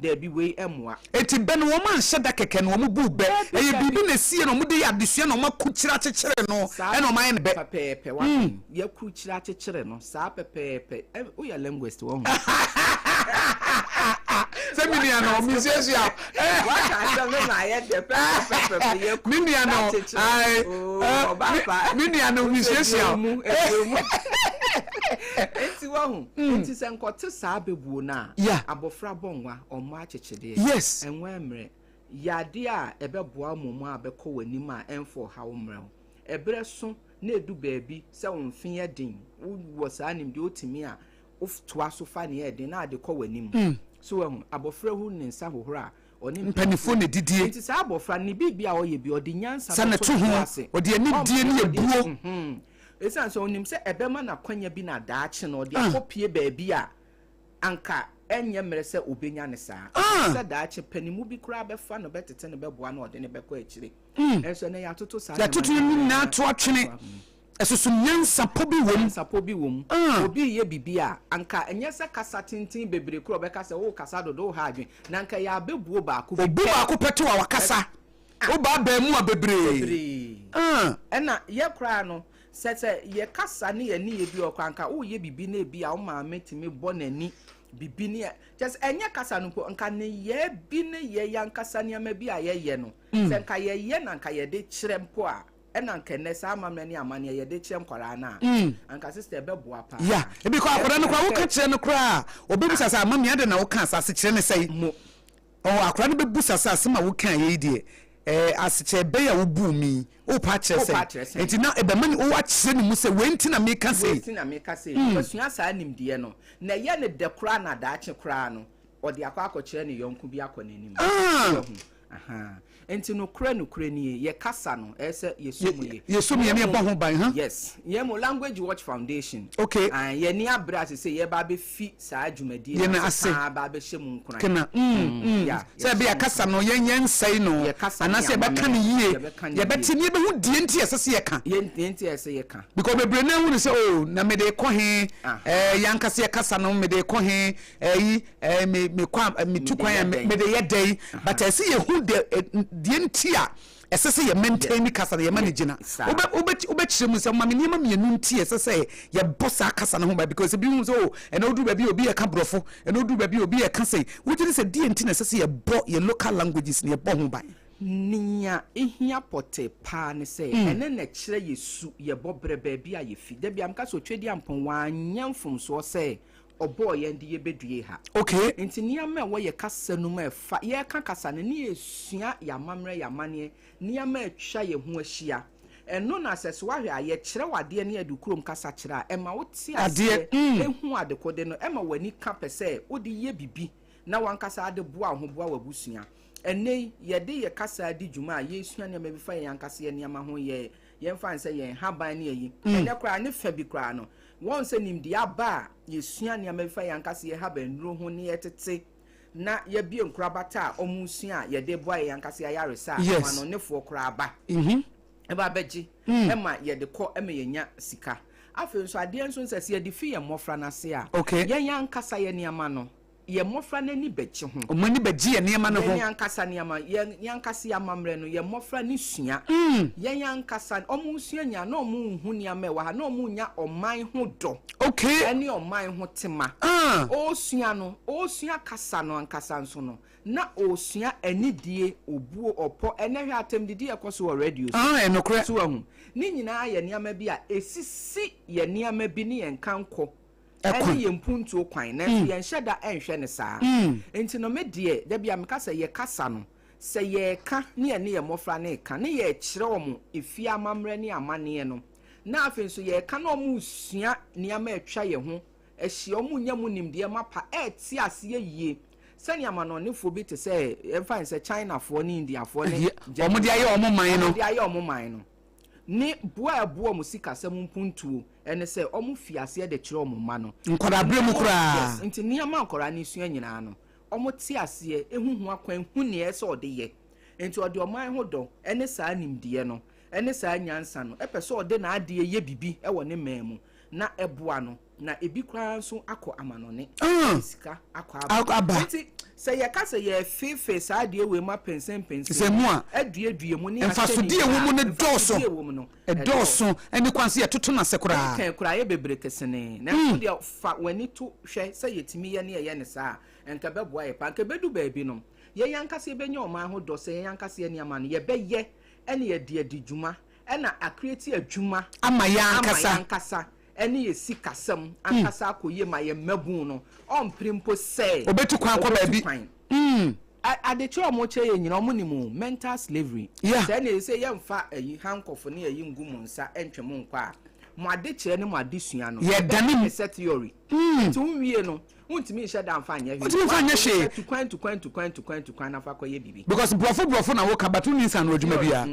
[SPEAKER 3] there be we emwa
[SPEAKER 2] etibe no ma hye da keke no mo bu be eye bibi na sie no mo de yadesua no ma kuchira chekere no e no ma ye be
[SPEAKER 3] pepepe wa ye kuchira chekere no sa pepepe o ya linguist wo
[SPEAKER 2] Seminia no musician
[SPEAKER 3] what I don't na ye de pepepe ye
[SPEAKER 2] minia no minia no musician
[SPEAKER 3] enti wa hu enti se nkote sa bebuo na abofra bonwa omo achechede enwa emre yade a ebeboa momo abekọ wanim a enfo hawo mre ebre so na edu baabi se wonfin ye din wo sa nim de otimi a oftoa so fa ne ye din na ade kọ wanim so wa hu abofra hu ne nsa hohora oni
[SPEAKER 2] mpanifo ne didie
[SPEAKER 3] enti sa abofra ne bibia oye bi odi nyansa
[SPEAKER 2] sa na tu hu odi ani die ne ebuo
[SPEAKER 3] esan so onim se ebema na kwanya bi na daache no de akopie baabi a anka enye mere se obenya ne saa se daache panimu bi kura be fa no betete ne beboa na ode ne bekọ akire enso ne ya toto saa
[SPEAKER 2] ya toto ni na to atwene esusu nyansa po bi wom
[SPEAKER 3] obi ye bibia anka enye se kasa tintin bebre kura be kasa wo kasa dodo ha adwen na anka ya bebuo ba ko
[SPEAKER 2] peto wa wakasa wo ba ba mu a bebre
[SPEAKER 3] ena ye kura no sete ye kasa ne ye ni ye bi okwanka wo ye bibi na bi a wo ma metimi bonani bibi ne just enye kasa no ko nka ne ye bi ne ye yankasa ne ma bi a ye no se nka ye na nka ye de kirempo a ena nka ne sa amamne ne amane ye de kirem kwara na anka sister be boa pa
[SPEAKER 2] ya e bi ko akwara no kwa wo ka kire no kra obebu sasa amame ade na wo ka asase kire ne sei akwara no bebu sasa asema wo ka ye die asiche be ya wo bu mi o pa kire sei enti na ebemani o wa kire ne mu se wenti na me ka sei
[SPEAKER 3] basua sa nimdie no na ye ne de kra na da ache kra no odi akwa akọ kire ne yonku bi akọ nanim aha enti no kura ni ye kasa no ese
[SPEAKER 2] yesum ye me bo ho ban ha
[SPEAKER 3] yes ye mo language watch foundation
[SPEAKER 2] okay
[SPEAKER 3] ye ni abra se ye ba be fi sa adwumadi
[SPEAKER 2] ye na ase
[SPEAKER 3] ba be hye mu nkran
[SPEAKER 2] kana se be kasa no ye nsai no anase be ka ne yie ye beti ni be hu die nti ese ye ka
[SPEAKER 3] ye nti ese ye ka
[SPEAKER 2] because be brene hu se oh na me de ko he yankase ye kasa no me de ko he me kwa me tu kwan me de ye dai but ese ye hu de die nti a ese se ye maintain kasa ye manage na obe chiremu se ma me niam mienu nti ese se ye bossa kasa na ho ba because bi hu so eno odu ba bi obi ye ka brofo eno odu ba bi obi ye ka se wuti se die nti na ese se ye bo ye local languages ne ye bo ho ba
[SPEAKER 3] niya ehia pote pa ne se ene na kire yesu ye bo brebe bia ye fi da bia mka so twedi ampon wa nyamfum so se obo ye ndi ye bedue ha
[SPEAKER 2] okay
[SPEAKER 3] enti niam wo ye kasa no ma fa ye ka kasa ne ne esua ya mamre ya mane niam atwa ye ho ahia eno na aseso ahwe aye kire wade ne adukrom kasa kire a ema wo ti ase ehu adekode no ema wani ka pese wo de ye bibi na wankasa ade boa ho boa wabusua ene ye de ye kasa di djuma ye sua ne mabi fa ye yankasa ye niam ho ye mfa nse ye haban ne yi ene kra ne fa bi kra no won se nim di aba ye sua ne mabi fa ye yankasa ye haban nuro ho ne ye tete na ye bie nkra bata omu sua ye de boa ye yankasa ya resa no ne fo kra aba e ba beji e ma ye de ko e me ye nya sika afi so ade nso nse ye de fi ye mofra na se a ye yankasa ye niam no ye mofra nani bechi ho
[SPEAKER 2] o mani beji ye niam no ho
[SPEAKER 3] ye yankasa niam ye yankasa ya mamre no ye mofra ni sua ye yankasa omu sua nya na omu hu niam e wa ha na omu nya oman ho do
[SPEAKER 2] okay
[SPEAKER 3] ani oman ho tema o sua kasa no ankasa nso no na o sua anidie obuo opo ene hwe atem didi ekoso radio
[SPEAKER 2] enokre
[SPEAKER 3] so ahu ni nyina ye niam bi a esisi ye niam bi ni ye nkanko ene ye mpuntu kwan na ye nheda enhwe ne saa enti no me de da bia me kasa ye kasa no se ye ka ne ye mofra ne ka ne ye kire omo efi amamre ne amane no na afi so ye ka na omo sua niam atwa ye ho ehie omo nya mu nimde mapa eti ase ye yie sani amano ne fo bi te se emfa se China fo ne India fo ne
[SPEAKER 2] omo de aye omo man no
[SPEAKER 3] de aye omo man no ni boa musika sam mpuntuo ene se omo fiase de kire omo ma no
[SPEAKER 2] nkoda bre mu kura
[SPEAKER 3] nti niam ankora ne sua nyina no omo ti ase ehuhu akwan hu ne ese ode ye nti ode oman ho do ene saa nimde no ene saa nyansa no epese ode na ade ye bibi e wo ne mamu na eboa no na ebi kura nso akọ amanone sika akọ aba nti se ye ka se ye fefe saa de we ma pensen
[SPEAKER 2] se mu a
[SPEAKER 3] adue mu ne
[SPEAKER 2] afasode ewu mu ne doso doso eni kwanse ye toto na se kura
[SPEAKER 3] kan kura ye bebre kesene na so de fa wani to hwe se yetimi ye ne ye ne saa enka beboa ye pa enka bedu baabi no ye yankase ye benya o man ho do se ye yankase ye ne amane ye beye ene ye de adwuma ena akreti adwuma
[SPEAKER 2] ama yankasa
[SPEAKER 3] eni ye sikasam ankasa akoye ma ye mabun no omprimpo se
[SPEAKER 2] obetu kwan kwa baabi
[SPEAKER 3] adeche omoche ye nyina omunimu mental slavery se na se ye mfa ayi hankofo ne ayi ngumu nsa entwem nkwa mo adeche ne mo adesua no
[SPEAKER 2] ye dani
[SPEAKER 3] set theory nti unwie no untimi nhye da mfa anya hwe
[SPEAKER 2] untimi mfa anya hwe
[SPEAKER 3] tukwan na fa koye bibi
[SPEAKER 2] because brofo na wo ka batu ni san odwuma bia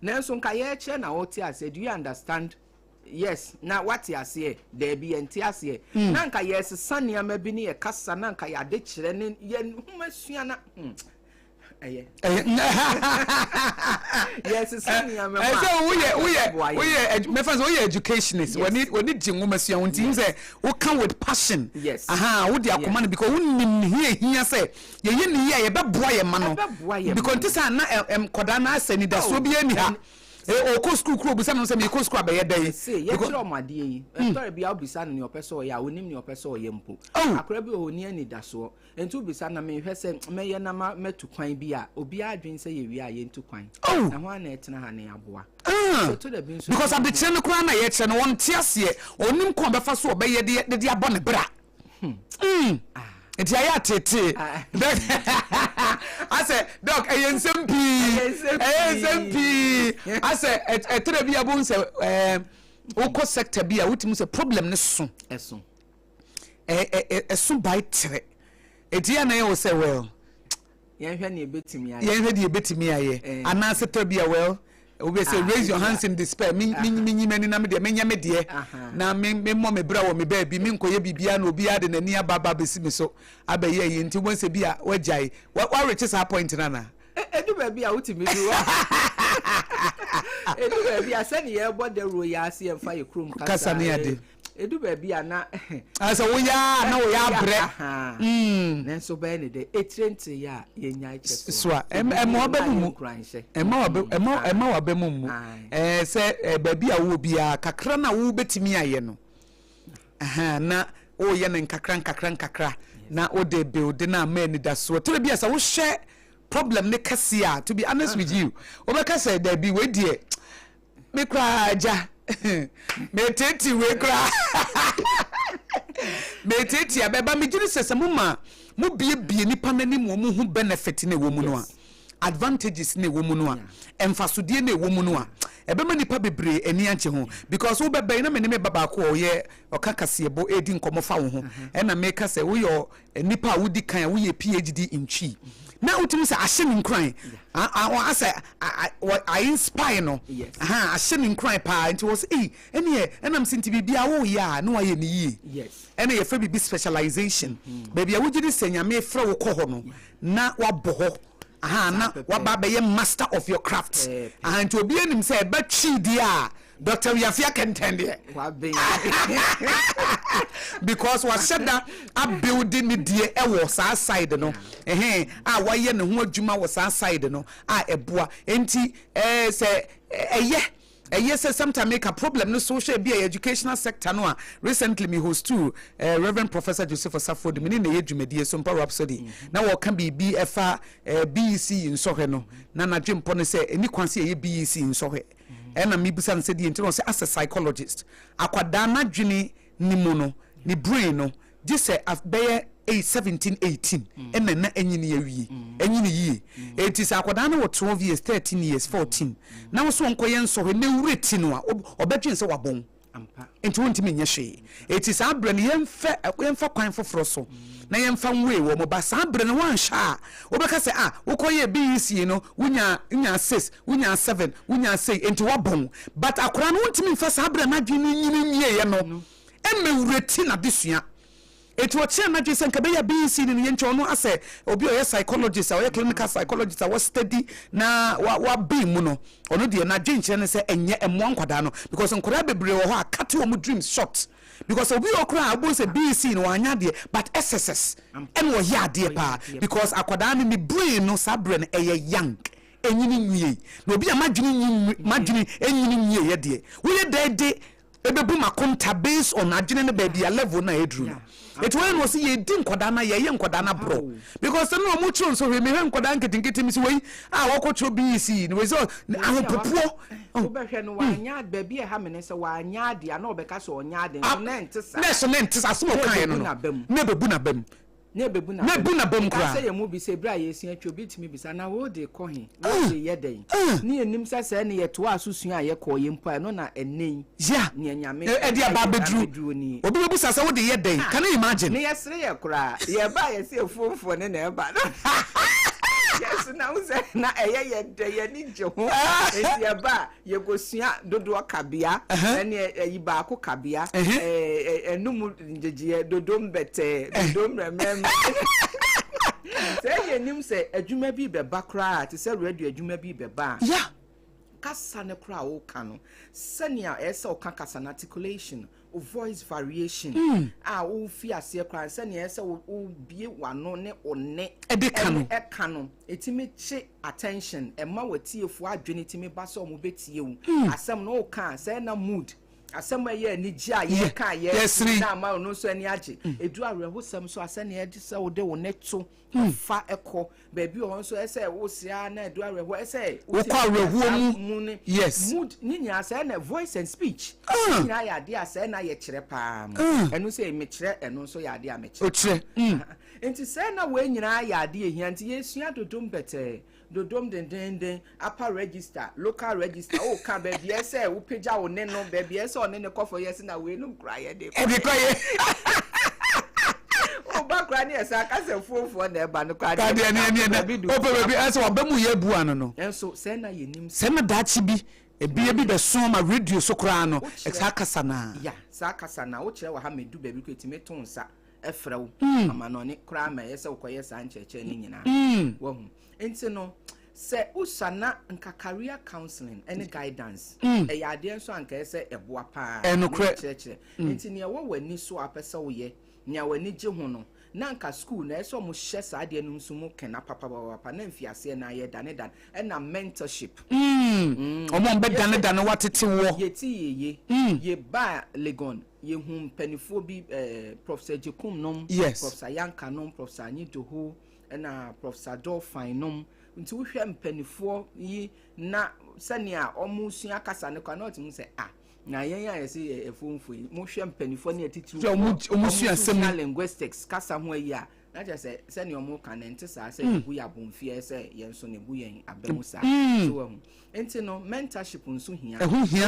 [SPEAKER 3] na nso nka ye che na wo ti ase do you understand yes na what you say there be entiase na nka yes sania ma bi ne ye kasa na nka ya de kire ne ye humasua na yes sania ma
[SPEAKER 2] we me fans we educationist when it jingumasua unti say we come with passion wo dia akoma because we nim hia say ye ne ye be boa ye ma no because this na koda na asani da so bi ani ha o ko school kro busa no se me ko school abaye dai
[SPEAKER 3] ye kiro made yi story bia obisa no ne opeso ya onim ne opeso ye mpo akra bi oni ani da so entu bisa na me hwe se me ye na metu kwan bi a obi adwen se ye wi a ye ntu kwan na ho na etena ha ne aboa
[SPEAKER 2] because am the chere no kra na ye chere no won tiase onim ko befa so obeye de abo ne bra enti aya tete I said doc ayensem pi I said etere bia bon se oko sector bia wutimu se problem ne so eso by tere etia na ye say well
[SPEAKER 3] Yenhwe ne betimi aye.
[SPEAKER 2] Yenhwe de betimi aye. Anase tabia well. We say raise your hands in despair. Me mani na me de menya me de. Na me mo me bra wo me ba bi me nkoye bibia na obi ade na ni ababa besi me so. Abaye ye nti won se bia wajai. Wa reach sa point na na.
[SPEAKER 3] Edu ba bia wutimi du. Edu ba bia se ne ye bo de ro ya ase e fa ye krom
[SPEAKER 2] kasa ne ade.
[SPEAKER 3] Edu ba bia na
[SPEAKER 2] asa wo ya na wo ya bre.
[SPEAKER 3] Nenso ba ne de etrenti ya ye nya iche
[SPEAKER 2] so emo ba mu emo wa ba mu se ba bia wo bia kakra na wo betimi aye no na o ye ne kakra na o de build na man da so tell bia sa wo share problem ne kasia. To be honest with you, obeka say there be we die me kra aja me teti we kra me teti abeba me giri sese mo bie nipa nanim wo mu hu benefit ne wo mu no a advantages ne wo mu no a emfasodie ne wo mu no a ebema nipa bebre ani anche ho because wo beba na me baba ko ye okakasebo edi nkomofa wo ho na me ka say wo yo nipa wudi kan wo ye PhD in chi na utimi say ahye nkran I say I inspire no ahye nkran pa nti was ene am sinti bibia wo ya na wa ye ni yi ene ye fa bibi specialization baby a wugidi senya me fra wo ko ho no na wa bo ho na wa ba be master of your craft and to be anim say ba chi dia Dr. Yafia contend because what said that a building the dear was our side no why ye no ho adwuma was our side no eboa enti say yes, sometimes make a problem no social be educational sector no. Recently me host too Reverend Professor Joseph Osafo de mini na yedwumadi Sompa Rhapsody na wo kan be BFA BEC in sohe no na dwempo no say eni kwanse ye BEC in sohe na me bisa no say die enti no say as a psychologist akwada na dwene ni mu no ni brain no just say be 17 18 na enyini yawie enyini yi it is akwada na 12 years 13 years 14 na wo so nkoye nso ne wureti no a obedwen se wabon ampa enti wontimi nye hwe it is abre ne yemfa kwan foforo so na yemfa nwe wo mo ba sa abre ne wan hwa obeka se wokoye BEC no wunya 6 wunya 7 wunya 6 enti wabon but akora no wontimi mfa sa abre na dwen nyini nye ye no emme wureti na desua it was na just nka be ya BEC ni yencho no ase obi o psychologist or clinical psychologist was study na wa be mu no ono de na dwenche ne se enye emo nkwada no because nkwada bebre wo ho akate wo mu dreams short because obi okra abo se BEC no anya de but SSS en wo ya de pa because akwada ni brain no sabre no young enyini nwie na obi amadwini enyini nwie ye de wo ye de ebebu makonta based on adwene ne baby a level na edru no it when was ye din koda na ye nkoda na bro because no mu tru so we me nkoda nketinketi mi si we wokocho BEC no we so ahopopo
[SPEAKER 3] obehwe no wanya baby e ha me ne se wanya ade na obeka so onya ade so na ntisa so mo kan no na bebu na bam na bebu na bam kra say ye mu bi say bra ye sia twa bitimi bisa na wo de ko he wo de ye den ni enim sa ne ye to asusu a ye ko ye mpa no na enen ya ne nyame e dia ba bedru obi bebu sa wo de ye den can you imagine ne ye sere ye kra ye ba ye se fofo ne na e ba yes na uze na ye de ye ni je ho e ye ba ye gosua dodo kabia ene yi ba ko kabia enum njeje dodo mbete dodo mremem say ye nim say adwuma bi be bakra ti say radio adwuma bi be ba yeah kasa ne kra wo ka no senia esa o ka kasa na articulation o voice variation o fi ase kra senia esa o bie wano ne one e ka no etimi che attention e ma watiefo adwene timi ba so mo betie wu asem no o ka say na mood asema ye ni gia ye ka ye na ma no so ani age edu areho sam so asene ye de se wo de wo neto fa eko baby o so ese wo sia na edu areho ese
[SPEAKER 2] wo kwa areho mu yes
[SPEAKER 3] mood ni nya ase na voice and speech ni ya de ase na ye kire pa enu se me kire enu so ya de a me kire
[SPEAKER 2] o kire
[SPEAKER 3] enti se na we nyina ya de ehia enti ye sua dodom bete dodom den upper register local register o ka baby ese wo peja wo ne no baby ese one ne kofo yes na we no kra ye de
[SPEAKER 2] e de kra ye
[SPEAKER 3] o ba kra ne esa kasa fuofo na eba no kra
[SPEAKER 2] de ne baby asa obamu ye bu ano no
[SPEAKER 3] enso se na yenim
[SPEAKER 2] se na dachi bi ebi be so ma radio so kra no esa kasa na
[SPEAKER 3] ya sa kasa na wo kire wa ha medu baby ko etime to nsa efrew ama no ne kra ma yesa ukoye sa ncheche ni nyina wo hu enti no se usana nka career counseling any guidance e ya de nso anka se eboa pa cheche enti ne wo wani so apese wo ye nya wani je ho no na nka school na eso mo hye sa de no nso mo kena papa na mfiase na ye dane na mentorship
[SPEAKER 2] omo mbe dane watete wo
[SPEAKER 3] yeti ye ba legon ye hu penifo bi professor Jekum nom professor Yanka nom professor Anyidoho na professor Dolphin nom nti wo hwe mpenifo yi na sania omusua kasa ne kwa na otimu se na yen ya yesi efonfo yi mo hwe mpenifo ne atitiri omusua sem linguistics kasa ho yi a na je se sania omo kan ente sa se bu ya bonfie se yen so ne bu yen abemu sa so wo enti no mentorship nso hia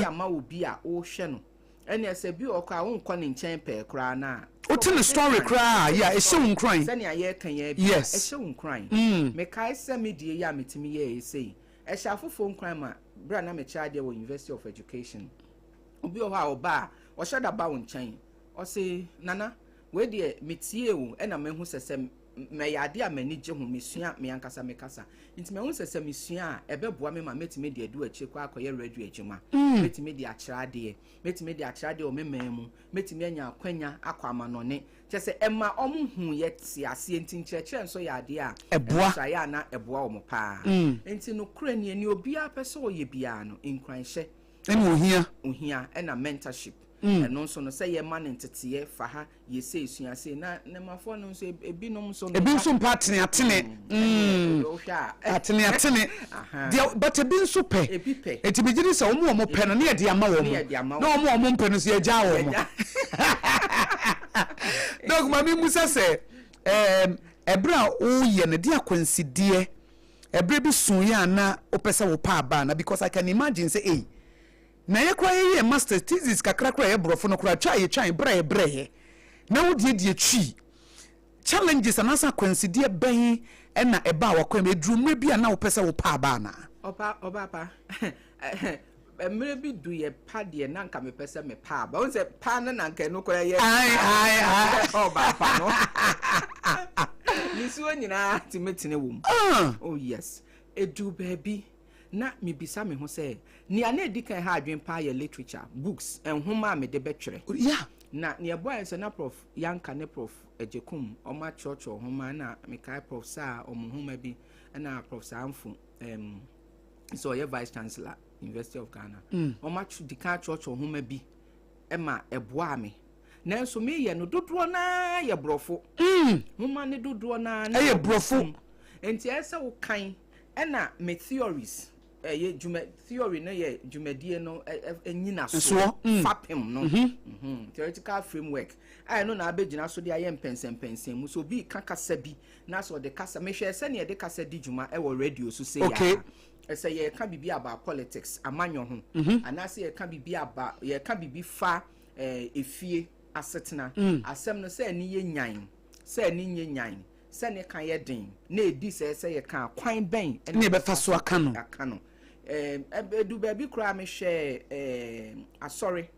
[SPEAKER 3] ya ma obi a wo hwe no ene ese bi okwa wo nkọ ne nchen pe kra na
[SPEAKER 2] the story cry yeah e show nkran
[SPEAKER 3] sani aye kan ya bi e show nkran me kai se medie ya metimi ye sei e sha fofo nkran ma bra na me charge wo University of Education obi o ha oba o shada ba wo nchen o se nana we de metie wo e na mehu sese me yade a mani je hu mesua me ankasa me kasa nti mehu sese mesua a ebeboa me ma metime de adu achi kwa akoye radio adwuma metime de akyerade metime de akyerade o mememu metime anya akwanya akwa amanone kyese emma omuhu ye tiase nti nkyerekye nso yade a eboa ya na eboa o mo pa nti no kura ni ani obi a pese o ye bia no nkranhye
[SPEAKER 2] ene
[SPEAKER 3] ohia na mentorship eno nso no say ye man ntete fa ha ye say suase na mafo no nso ebinom so
[SPEAKER 2] ebi nso mpatene atene atene but ebi nso pe eti bigiri se omo pe no ne de ama wo na omo pe no so ye ja wo mo dog mami musa se ebra o ye ne de akwansidie ebre bi sun ya na opese wo pa ba na because I can imagine say na ye kwa ye master thesis kakra ye brofo no kra twa ye twan bre na wo die twi challenges anasa kwansidie ben na eba wakwa me drumre bia na wo pese wo pa ba na
[SPEAKER 3] oba pa emre bi du ye pa de na nka me pese me pa ba won se pa na nka no kra ye oba pa no nisu nyina timetine wom oh yes edu baby na mibisa me ho say ni ana edikan ha adwen pa ye literature books enhoma me de betwere na ne boy so na prof Yanka ne prof Jekum oma chocho homa na me kai prof sa omuhoma bi na prof Samfu so ye vice chancellor University of Ghana oma dika chocho homa bi ema eboa me na so me ye no dodo na ye brofo homa ne dodo na
[SPEAKER 2] ye brofo
[SPEAKER 3] enti ese wo kan na me theories ye jume theory na ye jumedie no enyina so fapem no theoretical framework I no na abegina so de aye mpensen mu so bi kakasa bi na so de kasa me hwe se ne de kasa di juma e wo radio so say ya ese ye ka bibi aba politics amanyo ho anase ye ka bibi aba ye ka bibi fa efie asetena asem no se ni ye nyan se ni nye nyan se ne kan ye den na edi se ye kan kwan ben
[SPEAKER 2] ne be fa so aka no
[SPEAKER 3] edu baby kra me hwe asori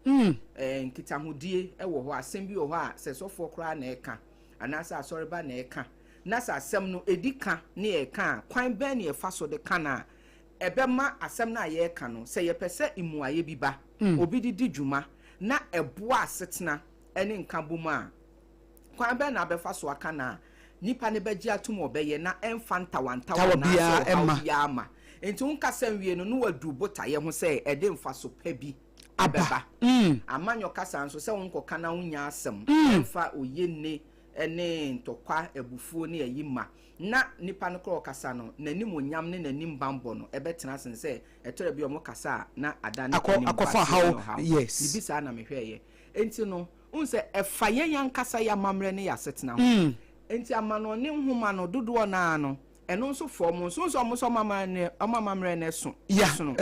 [SPEAKER 3] nkitahudie wo ho asem bi wo ho a se sofo kra na eka anasa asori ba na eka na sa asem no edika na eka kwan ben na fa so de kana ebema asem na ye eka no se ye pese imuaye bi ba obi didi dwuma na eboa asetena ene nka boma kwan ben na be fa so aka na nipa ne beji atum obeye na emfanta wantawa na so ama enti unka senwie no wadu bota ye ho se ede mfa so pa bi abeba amanyo kasa nso se wonko kana unya asem emfa oyenne ene ntokwa ebufuo ne ayima na nipa no kro kasa no nanim onyam ne nanim bambo no ebetena sen se etore bi omo kasa na adane
[SPEAKER 2] akofa how yes
[SPEAKER 3] bibisa na mehweye enti no unse efa ye yankasa ya mamre ne ya setena ho enti amano ne nhoma no dodo na no eno nso form nso mo so mama mamre ne so no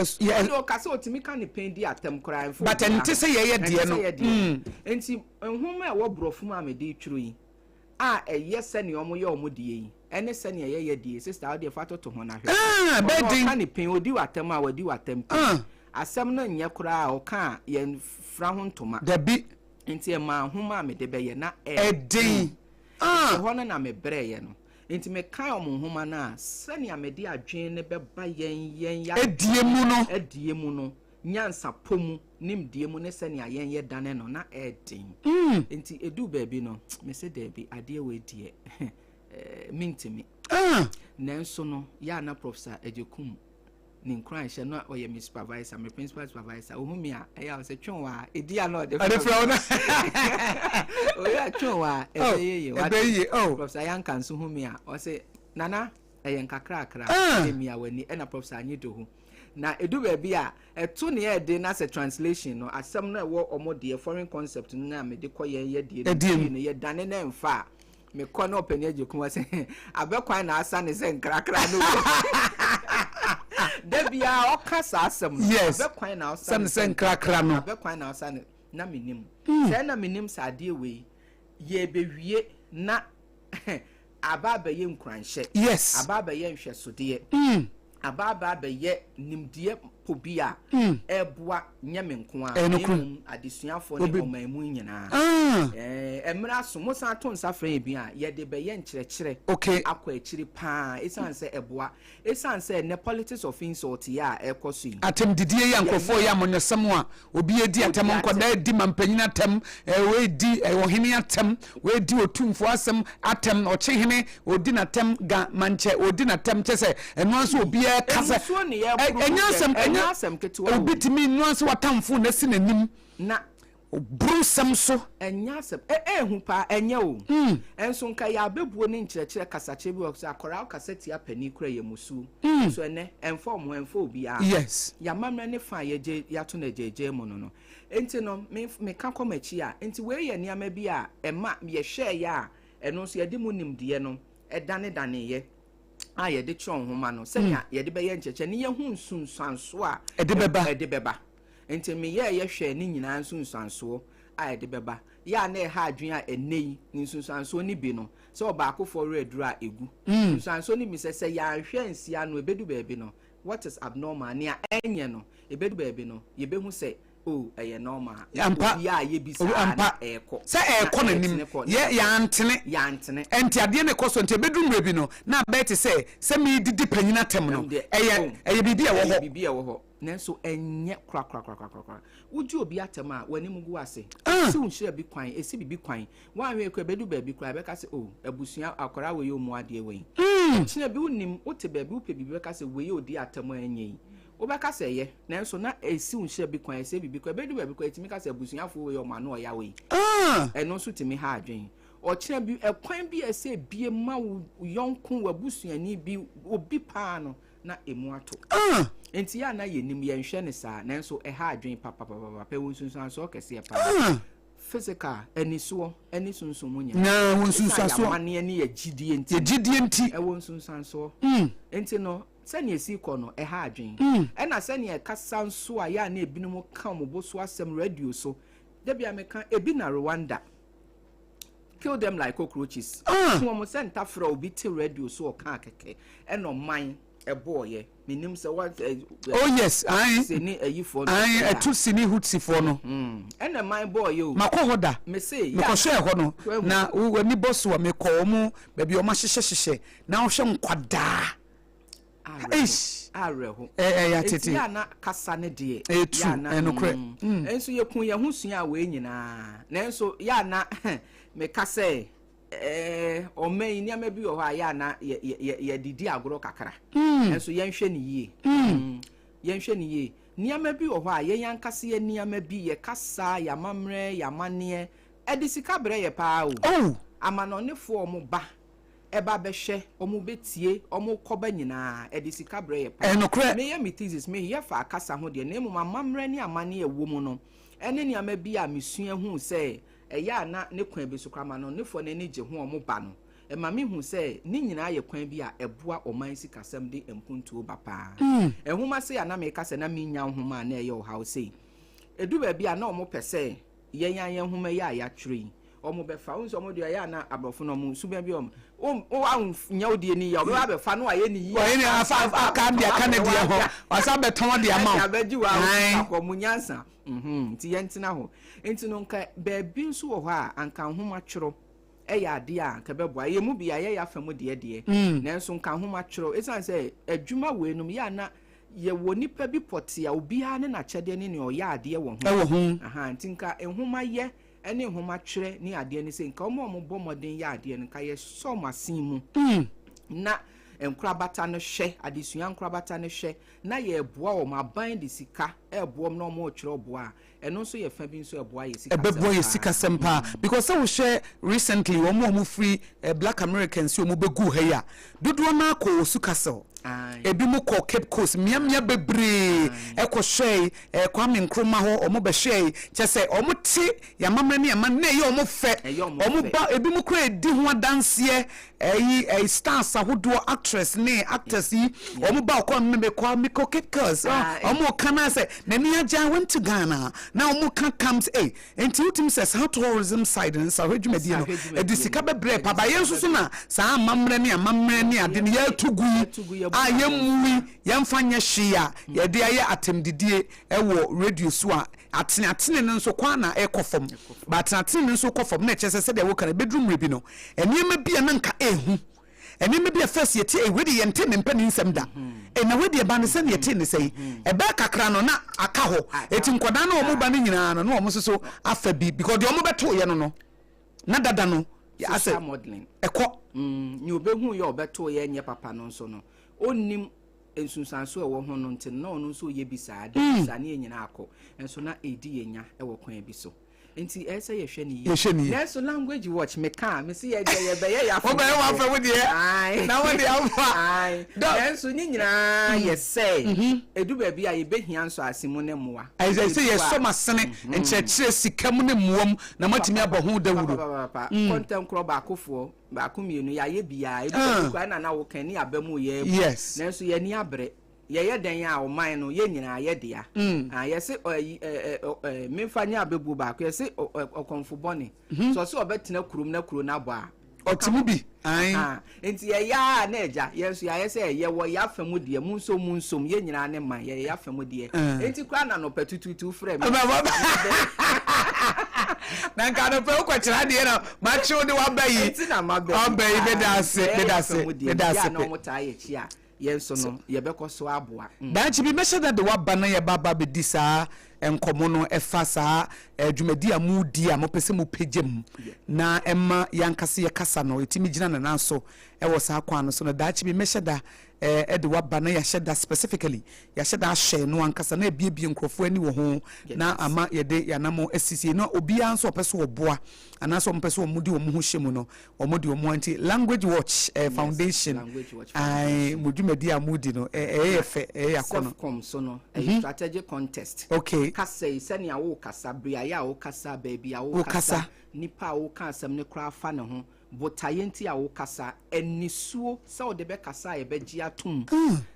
[SPEAKER 3] do kasa otimi ka ne pendi atem kra enfo
[SPEAKER 2] but enti se ye de no
[SPEAKER 3] enti nhoma e wo brofo ma me de twiro yi yes any omo ye omo die ene se ne ye die sister how dey fato to ho na hwe
[SPEAKER 2] bedin
[SPEAKER 3] ka ni pen odi watem a wadi watem asem no nye kura o ka ye fra ho ntoma
[SPEAKER 2] da bi
[SPEAKER 3] enti e ma homa me de be ye na
[SPEAKER 2] edin
[SPEAKER 3] ho na me brɛ ye no enti me ka omo homa na se ne amede adwen ne be ba yen ya edie mu no nyansa pomu nimdie mu ne se ne ayen ye dane no na edin enti edu baabi no me se da bi ade we die mintimi nanso no ya na professor ejekum ni nkran hye no oye me supervisor me principal supervisor ohumi a eya se twonwa edi a no de
[SPEAKER 2] fra na
[SPEAKER 3] oya twonwa ebeye professor yanka nso humi a o se nana eye nkakra emi a wani na professor anyido hu na edu baabi a eto ne ye de na se translation no asem no ewo omode foreign concept no na me de koye ye de ne ye dane na mfa me kono open eje kuma se abekwan na asa ne se nkrakra no debia okasa asem abekwan na asa ne se
[SPEAKER 2] nkrakra no
[SPEAKER 3] abekwan na asa ne na menim se na menim sa ade we ye bewie na ababa ye nkranhye ababa ye nhwesode ababa ba ye nimdie pobia eboa nyame nko a adesuafo ne omamu nyina emra so mo san to nsa fra bi a ye de be ye nkyerɛkyerɛ akɔ akiri pa esan se eboa esan se ne politics of insult ya ekoso yi
[SPEAKER 2] atem didie ya nkofo ya monyesem a obi edi atem nkoda di mampanyina atem we di ohene atem we di otumfo asem atem ochehene odi na atem ga manche odi na atem kyese eno anso obi kasa enyasem ketewa obitimi nuanse watamfo na sinanim na brusam so
[SPEAKER 3] enyasem hu pa enye o enso nka ya bebuo ne nkyerɛkyerɛ kasache bi okso akora kasati apani kura ye musu so ene enfo obi a
[SPEAKER 2] yes
[SPEAKER 3] ya mamra ne fa ye ya to na jeje mu no enti no me ka komachi a enti we ye niama bi a ema ye hwe ya eno so ye de mu nimde no dane ye ye de chon homa no se ya ye de be ye ncheche ne ye hu nsunsanso a
[SPEAKER 2] e de
[SPEAKER 3] beba enti me ye hwe ne nyina nsunsanso a ye de beba ya na ha adwen a enei ni nsunsanso ni bi no se oba akofo redura egu nsunsanso ni mi se ya hwe nsia no ebedu baabi no what is abnormal ne a enye no ebedu baabi no ye be hu se eye normal
[SPEAKER 2] ya
[SPEAKER 3] ye bisa na eko
[SPEAKER 2] se eko nanim ya antene enti ade ne koso enti ebedu mrebi no na beti se me didi panyina tem no eye bibia wo ho nanso enye kra uji obi atem a wani mugu ase si unhire bi kwan esi bibi kwan wanwe ko ebedu baabi kra be ka se abusua akora we yo mu ade we chine bi unim wote baabi upe bibi be ka se we yo di atem anye obeka se ye nanso na esi unhye bi kwan ese bibi kwa ebedu baabi kwa etimi ka se abusuafo we yo ma no ya we eno so timi ha adwen o kire bi ekwan bi ese bie ma yonko wabusuani bi obi pa no na emu ato enti ya na yenim ye nhwe ne sa nanso ha adwen papa pe wonsunsan so kese pa physical eniso enisunsun nya na wonsunsan so
[SPEAKER 3] amane ne ye gidie enti wonsunsan so enti no sani esi kɔ no ha adwen ɛna sani kasa nso a ya na ebinum ka mo bo so asem radio so debia meka ebi na Rwanda kill them like cockroaches wo mo senta fra obi te radio so o ka keke ɛna man ɛboye minim se what
[SPEAKER 2] oh yes
[SPEAKER 3] se ni ayifo no
[SPEAKER 2] etu sini hutsifo no
[SPEAKER 3] ɛna man boy o
[SPEAKER 2] makohoda
[SPEAKER 3] me say
[SPEAKER 2] ya me ko hwe ho no na wani boss wa me ko mu baabi o ma hyehye na wo hwe nkwada
[SPEAKER 3] areho
[SPEAKER 2] ya tete
[SPEAKER 3] ya na kasa ne de
[SPEAKER 2] ya na enokre
[SPEAKER 3] enso ye kun ye hu sua a we nyina na enso ya na me kase omen ni ama bi o ha ya na ye didi agoro kakra enso ye nhwe ni ye ni ama bi o ha ye yan kase ye ni ama bi ye kasa ya mamre ya mane edisika bre ye pa o amanonefo o mo ba eba behwe omo betie omo koba nyina edisika bre ye pa
[SPEAKER 2] enokre
[SPEAKER 3] me ye me thesis me ye fa akasa ho de na emu mamre ni amane ye wo mu no ene ni ama bi a mesua hu se eya na ne kwan bi so krama no nefo ne ne je ho omo ba no e ma me hu se ni nyina ye kwan bi a eboa oman sikasam de empuntu ba pa ehuma se ya na me kasa na me nya homa na ye o ha o se edu ba bi a na omo pese ye yan ye homa ya ya twere omo be fa unso omo de ya na abrofo no mo suba bi o nya odi ni ya o be fa no aye ni yi
[SPEAKER 2] wa ni afa ka dia ka na dia ho wasa be ton dia ma
[SPEAKER 3] ya be ji wa akomunyansa ti yentina ho enti no nka be bi nso wo ho a anka homa tworo eya ade a ka beboa ye mu bia ye ya famu de nanso nka homa tworo esan se adwuma we num ya na ye wo nipa bi pote a obi a ne na kyede ne o ya ade wo ho aha ntinka ehoma ye ene ehoma twere ne ade ne se nka omo bo modern ya ade ne ka ye so masin mu na enkrabata no hwe adesua enkrabata no hwe na ye boa o maban de sika eboa no mo twere boa eno so ye fa bi so eboa ye sika
[SPEAKER 2] ebeboa ye sika sempa because we share recently omo free black Americans omo begu ha ya dodo na ko sukasel ebi mu ko Cape Coast miamia bebre ekohwe Kwame Nkrumah ho omo be hwe chese omo ti ya mamani ya man na ye omo fe omo ba ebi mu kra edi ho adanse stars ahodo actress ne actors yi omo ba ko me kwa me ko Cape Coast omo kana se na ni aja went to Ghana na omo kan comes enti utim says how tourism side and so redwumadi no edisika bebre pa ba yenso so na sa mamre ne ade ne ya tugu ayemui yemfanya hwea ye de aye atemdidie ewo radio so a atene nso kwa na ekofom but atene nso kofom na chese se de wo kan bedroom rebi no enema bia na nka ehu enema bia first ye tie we de yente ne mpa ni nsem da na we de ba ne se ne tie ne sei ebe kakra no na aka ho eti nkoda na omo ba ne nyina no omo so afa bi because de omo beto ye no na dada no ya ase
[SPEAKER 3] modeling
[SPEAKER 2] ekọ
[SPEAKER 3] ni obehu ye obeto ye nye papa no nso no onim ensunsanso ewo ho no ntin na ono nso ye bisade bisane nyina akọ enso na edi yenya ewo kwan bi so enti ese ye hwe ni ye so language watch me ka me see ye de ye be ye ya
[SPEAKER 2] o be wa fa wodi e na wodi afa
[SPEAKER 3] enso ni nyina ye say edu ba bi a ye behia nso asemu ne moa
[SPEAKER 2] ai say ye so masene enchekire sikam ne muom na matimi aboho dawuro
[SPEAKER 3] content crop akofo ba kumienu ya ye bia edu kwa na wo kan ni abamu ye na enso ye ni abre ye den a o man no ye nyina ye dia ye se memfanya abebu ba ko ye se okonfo bone so se obetena kurum na kuro na bo a
[SPEAKER 2] otimu bi
[SPEAKER 3] enti ye ya na eja ye so ye se ye wo ya famu die munsom ye nyina ne man ye ya famu die enti kwa na no patututu frɛ me
[SPEAKER 2] na nka no pe ukwachira de na machi odi wa bayi
[SPEAKER 3] enti na mabe
[SPEAKER 2] bayi bedase
[SPEAKER 3] no mota ye chi a yenso no ye bekoso aboa
[SPEAKER 2] dachi bi mesha da de wa bana ye baba be disa enkomo no efa saa adwumadi amudi a mopese mo pegem na emma yankase ye kasa no etimi gina na nanso ewo saa kwa no so no dachi bi mesha da de wa bana ya sheda specifically ya sheda hye no ankasa na ebiebie nkrofo ani wo ho na ama ye de ya namo asisi no obi anso opese wo boa anaso opese wo mudi wo ho hyemu no omodi wo anti language watch foundation ai mudumadi amudi no efe yakono
[SPEAKER 3] kom so no strategic contest
[SPEAKER 2] okay
[SPEAKER 3] kasa isani a wo kasa bria ya wo kasa baby a wo kasa nipa wo kan asem ne kra fa ne ho botayenti a wo kasa enisuo se o de be kasa e be gia tum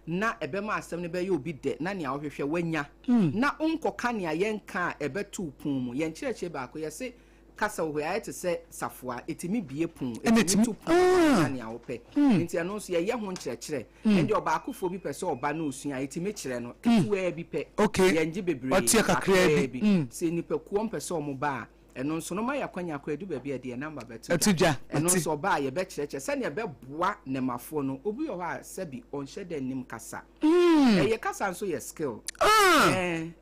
[SPEAKER 3] na ebe ma asem ne be ye obi de na ne a wo hwehwe wanya na onkoka ne ayenka e be tu pun mu yen kireche ba ko ye se kasa wo ya ete se safoa etimi bie pun etimi tu pun na ne a wo pe enti ano so ye ho nkirekire endi oba akofo bi pese oba na osua etimi kire no ketua bi pe yenji bebre
[SPEAKER 2] otie kakra bi
[SPEAKER 3] se nipa kuom pese o mo ba eno nso no ma yakwanya kwa edu baabi de number betu
[SPEAKER 2] etudja
[SPEAKER 3] eno nso ba ye be kireche se ne be boa ne mafo no obi yo ha sebi onhye de nim kasa ye kasa nso ye skill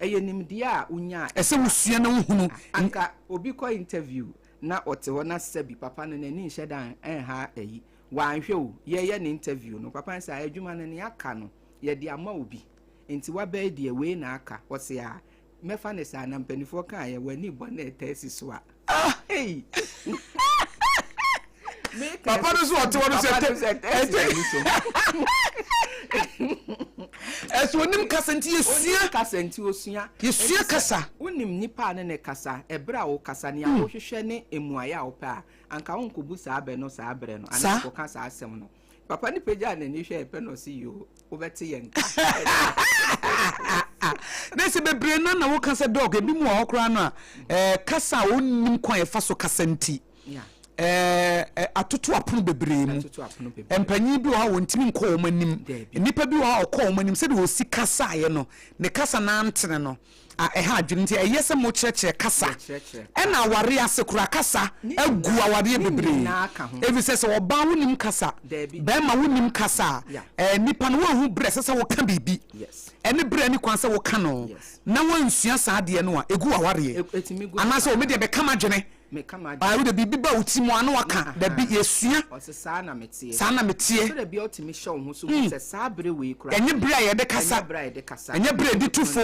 [SPEAKER 3] ye nim dia unya
[SPEAKER 2] ese wusua na wuhunu
[SPEAKER 3] anka obi ko interview na ote ho na sebi papa no nani nhye dan ha eyi wanhwe o ye ne interview no papa nsa adwuma no ne aka no ye de ama obi enti wa ba de we na aka o se a mefa ne sa na mpanifo kan ye wani bone tesi so a hey
[SPEAKER 2] papa no so ote wono se eso nim kasenti osua kasa
[SPEAKER 3] wonim nipa ne kasa ebra wo kasa ne a wo hwehwe ne emuaya wo pa anka won kobu sa abe no sa abre no ana ko kasa asem no papa ni peja na ni hwe epe no si yo wo beti yenka
[SPEAKER 2] nese bebre na wo kasa dog ebi mu okra no a kasa wonim kwan e fa so kasenti atoto apono bebree mu empanyi bi wa wontimi nko omanim nipa bi wa okọ omanim se de osi kasa ye no ne kasa na antene no ha adwene nti eyese mo kyerɛkyerɛ kasa ɛna aware asekura kasa agu aware bebree ebi se oba wonim kasa be ma wonim kasa nipa no wo hu bre se wo ka bibi ɛne bre ni kwanse wo ka no na wansua saade no a egu aware anase o me de be kama adwene I would be biba utimo anwaka da bi yesua
[SPEAKER 3] osesa na metie
[SPEAKER 2] so
[SPEAKER 3] da bi otimi show ho so se sabre we kura
[SPEAKER 2] enye bra ye de kasa enye bra de tufo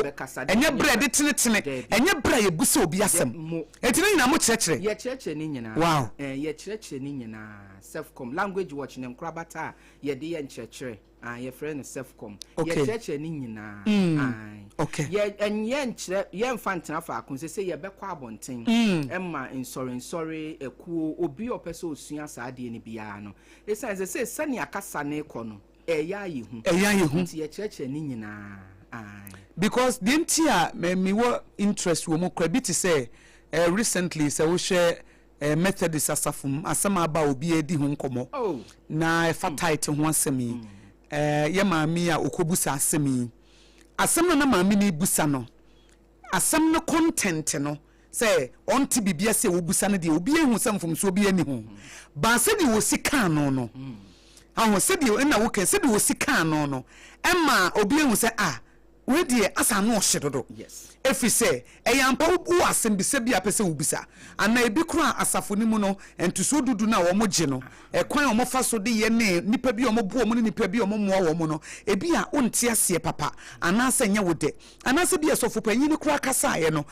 [SPEAKER 2] enye bra de tenetene enye bra ye busa obi asem etine nyina mo kyerɛkyerɛ
[SPEAKER 3] ye kyerɛkyerɛ ni nyina
[SPEAKER 2] wow
[SPEAKER 3] ye kyerɛkyerɛ ni nyina self-com language watch ne nkrabata ye de ye nkyerɛkyerɛ ye friend self-com ye kyerɛkyerɛ ni nyina
[SPEAKER 2] okay
[SPEAKER 3] ye enye nkyerɛ ye mfa ntena fa akon se ye bɛkɔ abonten emma sorry ekuo obi opese osua saade ni bia no esa se sani akasa ne kɔ no eya yehu nti ye kyerɛkyerɛ ni nyina
[SPEAKER 2] because the ntia me wo interest wo mo krabi ti say recently say wo share Methodist asafum asama ba obi edi ho nkomo na fa title ho asemi ye maami a okobusa asemi asem no na maami ni busa no asem no content no say onti bibia se wobusa no de obi ehu samfom so obi ani ho ba se de wo sika no aho se de na wo ke se de wo sika no emma obi ehu se we de asa no hyedodo
[SPEAKER 3] yes
[SPEAKER 2] efi se eyampa wo asem bi se bi apese wo bisa ana ebi kura asafoni mu no entuso dudu na wo mo gye no ekwan wo mo fa so de ye ne nipa bi wo mo bo mo ne nipa bi wo mo mo wo mo no ebi a onti ase papa ana se nya wo de ana se bi esofo panyin kura kasa ye no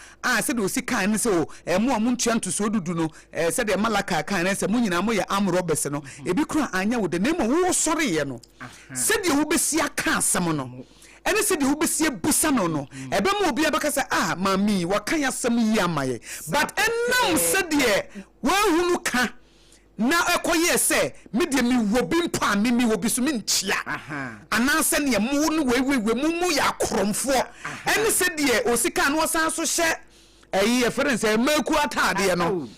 [SPEAKER 2] se de osika ne se o mo mo ntua ntuso dudu no se de malaka kan ne se mo nyina mo ye amrobes no ebi kura anya wo de ne mo wo sore ye no se de wo besi aka asem no ene se de wo besie busa no ebe mo obi abeka se mami wakan yasem yi amaye but enam se de wa hunu ka na ekoye se me de mi wo bi mpa mi wo bi so mi nchia ana se ne mo no we mu ya kromfo ene se de osika no san so hye eyi reference maku atade no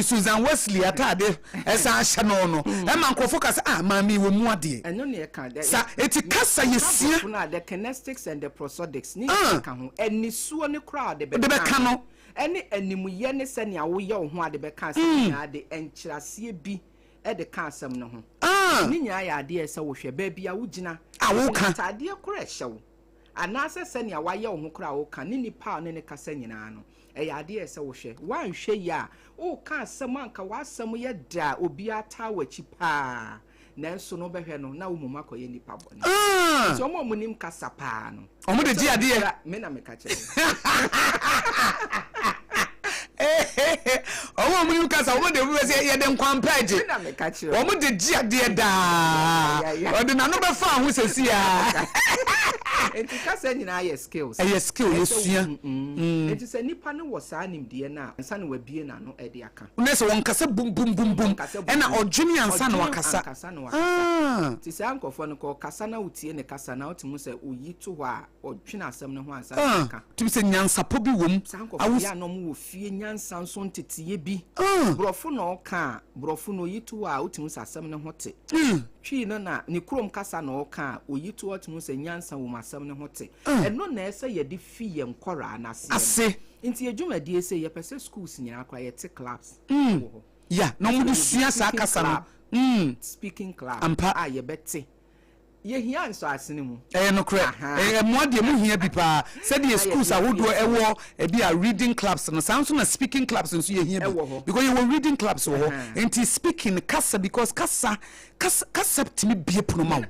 [SPEAKER 2] Susan Wesley atade esa hye no e man kofo ka se mami wo mu ade
[SPEAKER 3] eno ne ka
[SPEAKER 2] sa eti kasa yesia
[SPEAKER 3] na the kinetics and the prosodics ni ka ho eni suo ne crowd de be
[SPEAKER 2] ka no
[SPEAKER 3] eni animuye ne se ne awo ye ho ade be ka se nya de enkyirase bi e de ka asem no ho ni nya ya ade ese wo hwe ba bia wo gina
[SPEAKER 2] wo ka
[SPEAKER 3] ade kora hyew ana se ne awa ye ho kora wo ka ni nipa ne kasa nyina no ade ese wo hwe wan hwe ya o ka asem anka wa asem ye da obi ata wachi pa nanso no behwe no na wo mum akoye nipa bone so mo munim kasa pa no
[SPEAKER 2] omo de gi ade
[SPEAKER 3] me na me ka kire
[SPEAKER 2] omo munim kasa omo de bu se ye de nkwampaje
[SPEAKER 3] me na me ka kire
[SPEAKER 2] omo de gi ade da o de na no be fa ho sesi a
[SPEAKER 3] enti kasa nyina ye skills
[SPEAKER 2] skill yesua
[SPEAKER 3] enti se nipa no wo saa nimde na ansa na wabie na no e de aka
[SPEAKER 2] unese won kasa bum ena odwene ansa na wakasa
[SPEAKER 3] ti se ankofo no ko kasa na utie ne kasa na otimu se oyi to ho a odwene asem no ho ansa na aka
[SPEAKER 2] ti se nyansa po bi wom
[SPEAKER 3] awu ya no mo wo fie nyansa nso ntetiye bi brofo no ka brofo no yitu a otimu se asem no ho te twi no na ne krom kasa no ka oyitu otimu se nyansa wo masem no ho te eno na ese ye de fi ye nkora na
[SPEAKER 2] ase
[SPEAKER 3] nti adwumadi ese ye pese schools nyina akwa ye te clubs
[SPEAKER 2] ya no mo sua sa kasa no
[SPEAKER 3] speaking club ye bete ye hia nso asene mu
[SPEAKER 2] no kra mo de mu hia bi pa said the schools awodo ewo bi a reading clubs no sounds na speaking clubs nso ye hia bi because you were reading clubs wo enti speaking kasa because kasa timi bie puno ma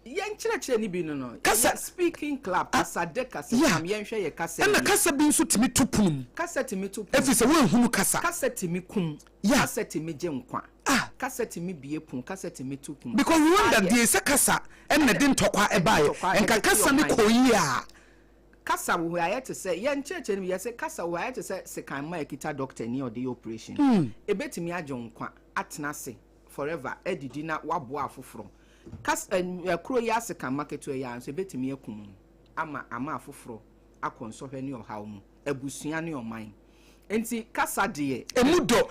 [SPEAKER 3] yen kire ni bi no kasa speaking club kasa de kasa kam yen hwe ye kasa
[SPEAKER 2] na kasa bi nso timi tupunum
[SPEAKER 3] kasa timi tupunum
[SPEAKER 2] efi se wo hunu kasa
[SPEAKER 3] timi kum kasa timi je nkwa kasa timi bie pun kasa timi tupunum
[SPEAKER 2] because we wonder the se kasa en na de ntokwa e bae enka kasa ne koyi a
[SPEAKER 3] kasa wo ya te se yen kire ni bi se kasa wo ya te se sekan ma ekita doctor ni ode operation ebetimi ajo nkwa atena se forever edidi na wabo afoforo kas kro ya seka market we ya so betimi akum ama afoforo akonso hwe ne ohaw mu abusua ne oman enti kasa de
[SPEAKER 2] emudo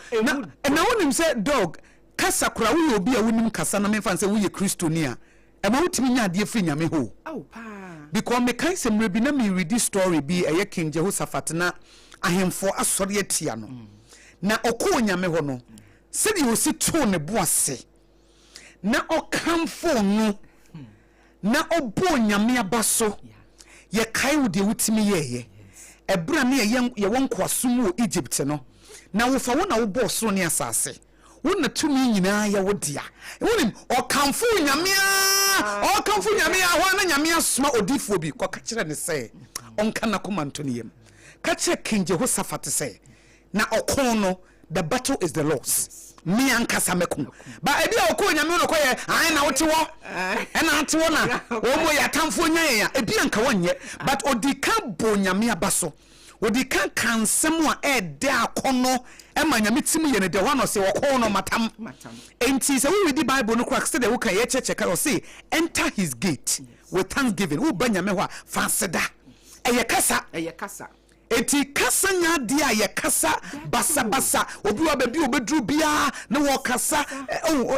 [SPEAKER 2] na wonim say dog kasa kura wo obi a wonim kasa na memfa say wo ye kristonia e ma wotimi nya ade firi nyame ho because me kan say mrebi na me read this story bi eye King Jehoshaphat na ahemfo asori atia no na okọ nyame ho no se di osi to ne boase na okamfo no na obo nyame abaso ye kai wo de wotimi ye ebra na ye wonko asum wo Egypt no na wo fa wo na wo bo soro ne asase wo na tumi nyina ya wo dia wonim okamfo nyame ho na nyame asoma odifo bi kwa kire ne se onka na komanto ne yem ka kire King Jehoshaphat say na okon no the battle is the Lord's me ankasa meko ba ebi okon nyame no koye an na wote wo na ate wo na wo mo ya tamfo nyan ya ebi anka wonye but odika bo nyame abaso odika kansem a ede akono e ma nyame tim ye ne de ho no se wo no matam enti se we read the Bible no crack say de wo kan ye cheche ka say enter his gate with thanksgiving wo ba nyame ho a fanseda eye kasa eti kasa nya dia ye kasa basa obi wa baby obedru bia na wo kasa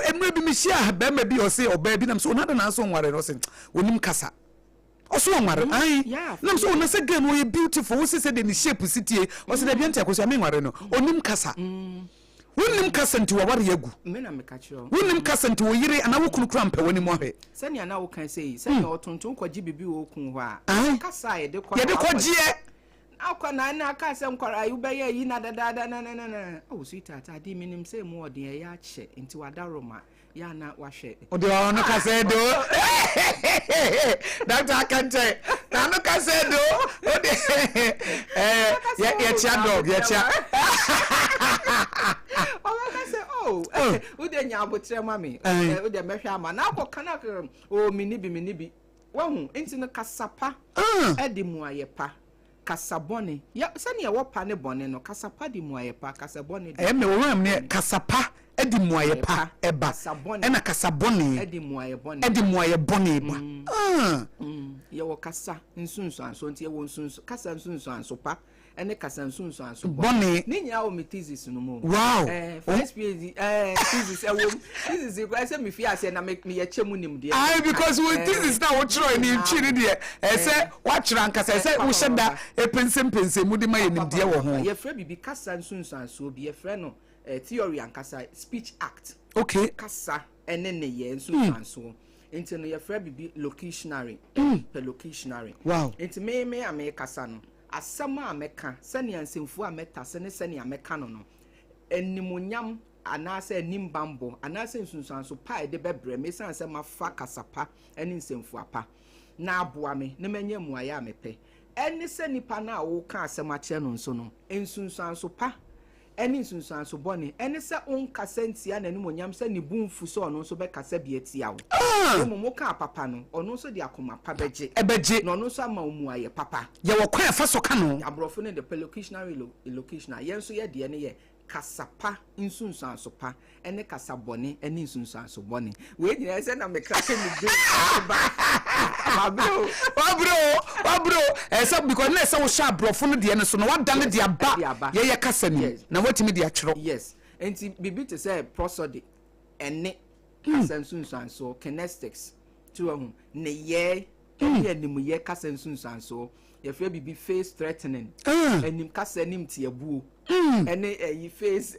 [SPEAKER 2] emre bi mihia ba ma bi o say oba bi nam so na da na so nware no say onim kasa oso nware ai nam so na say game we beautiful we say the shape city o say da bi ante akoso me nware no onim kasa wonim kasa nti wa ware yagu
[SPEAKER 3] me na me ka kiro
[SPEAKER 2] wonim kasa nti wo yire ana wo kunu krampa woni mo hwe
[SPEAKER 3] sani ana wo kan say sani otonton kwaji bibi wo kun ho a kasa ye de
[SPEAKER 2] kwaji
[SPEAKER 3] akwa na aka se nkwara ayu be ye yi na dada na oh sweetheart adi minim say mu ode ye ya che nti wadaroma ya na wahwe
[SPEAKER 2] ode ono ka se do Dr. Kante na no ka se do ode ye cha dog ye cha
[SPEAKER 3] ude nya abotre mami ude mehwe ama na akoka na o minibi wahu nti no kasapa edi mu ayepa kasabone ya sani ya wopa ne bone no kasapa di mu ayepa kasabone
[SPEAKER 2] me wo ram ne kasapa edi mu ayepa eba na kasabone
[SPEAKER 3] edi mu ayebone
[SPEAKER 2] ba
[SPEAKER 3] ye wo kasa nsunsu anso nti ye wo nsunsu kasa nsunsu anso pa ene kasa nsunsu anso
[SPEAKER 2] bone
[SPEAKER 3] ni nya o thesis no mo
[SPEAKER 2] wow
[SPEAKER 3] first PhD thesis thesis ko ese me fi ase na me ye chemu nim de
[SPEAKER 2] because we thesis na wo tro ni chiri de ese wa chira nkasa ese wo sheda pense mu de ma ye nim de wo ho
[SPEAKER 3] ye fra bibi kasa nsunsu anso bi ye fra no theory ankasa speech act
[SPEAKER 2] okay
[SPEAKER 3] kasa ene ne ye nsunsu anso enti no ye fra bibi locutionary locutionary
[SPEAKER 2] wow
[SPEAKER 3] enti me amekasa no asama ameka sani ansemfu ameta sani ameka no enimunyam anase nimbambo anase nsunsanso pa de bebre me sanse mafa kasapa eni nsemfu apa na aboa me ne menye muaya amepe eni se nipa na wo ka asema che no nso no nsunsanso pa eni nsunsanso bone eni se onka sentia na nimunyam se ni bumfu so no nso be kasa bi atia wo mo ka papa no ono nso de akoma pa beje no no nso ama omuaye papa
[SPEAKER 2] ye wo kwa fa so ka no
[SPEAKER 3] abrofo ne de locutionary locutionary yen so ye de ne ye kasapa nsunsanso pa ene kasabone ene nsunsanso bone we nyina se na me krake ni bi
[SPEAKER 2] wabro esa because na esa wo sha abrofo no de ne so no wadane de aba ye kasa ni na watimi de achiro
[SPEAKER 3] yes enti bibi to say prosody ene kasa nsunsanso kinetics to ne ye enimu ye kasa nsunsanso ye fe bibi face threatening enim kasa enim tie buo ene yi face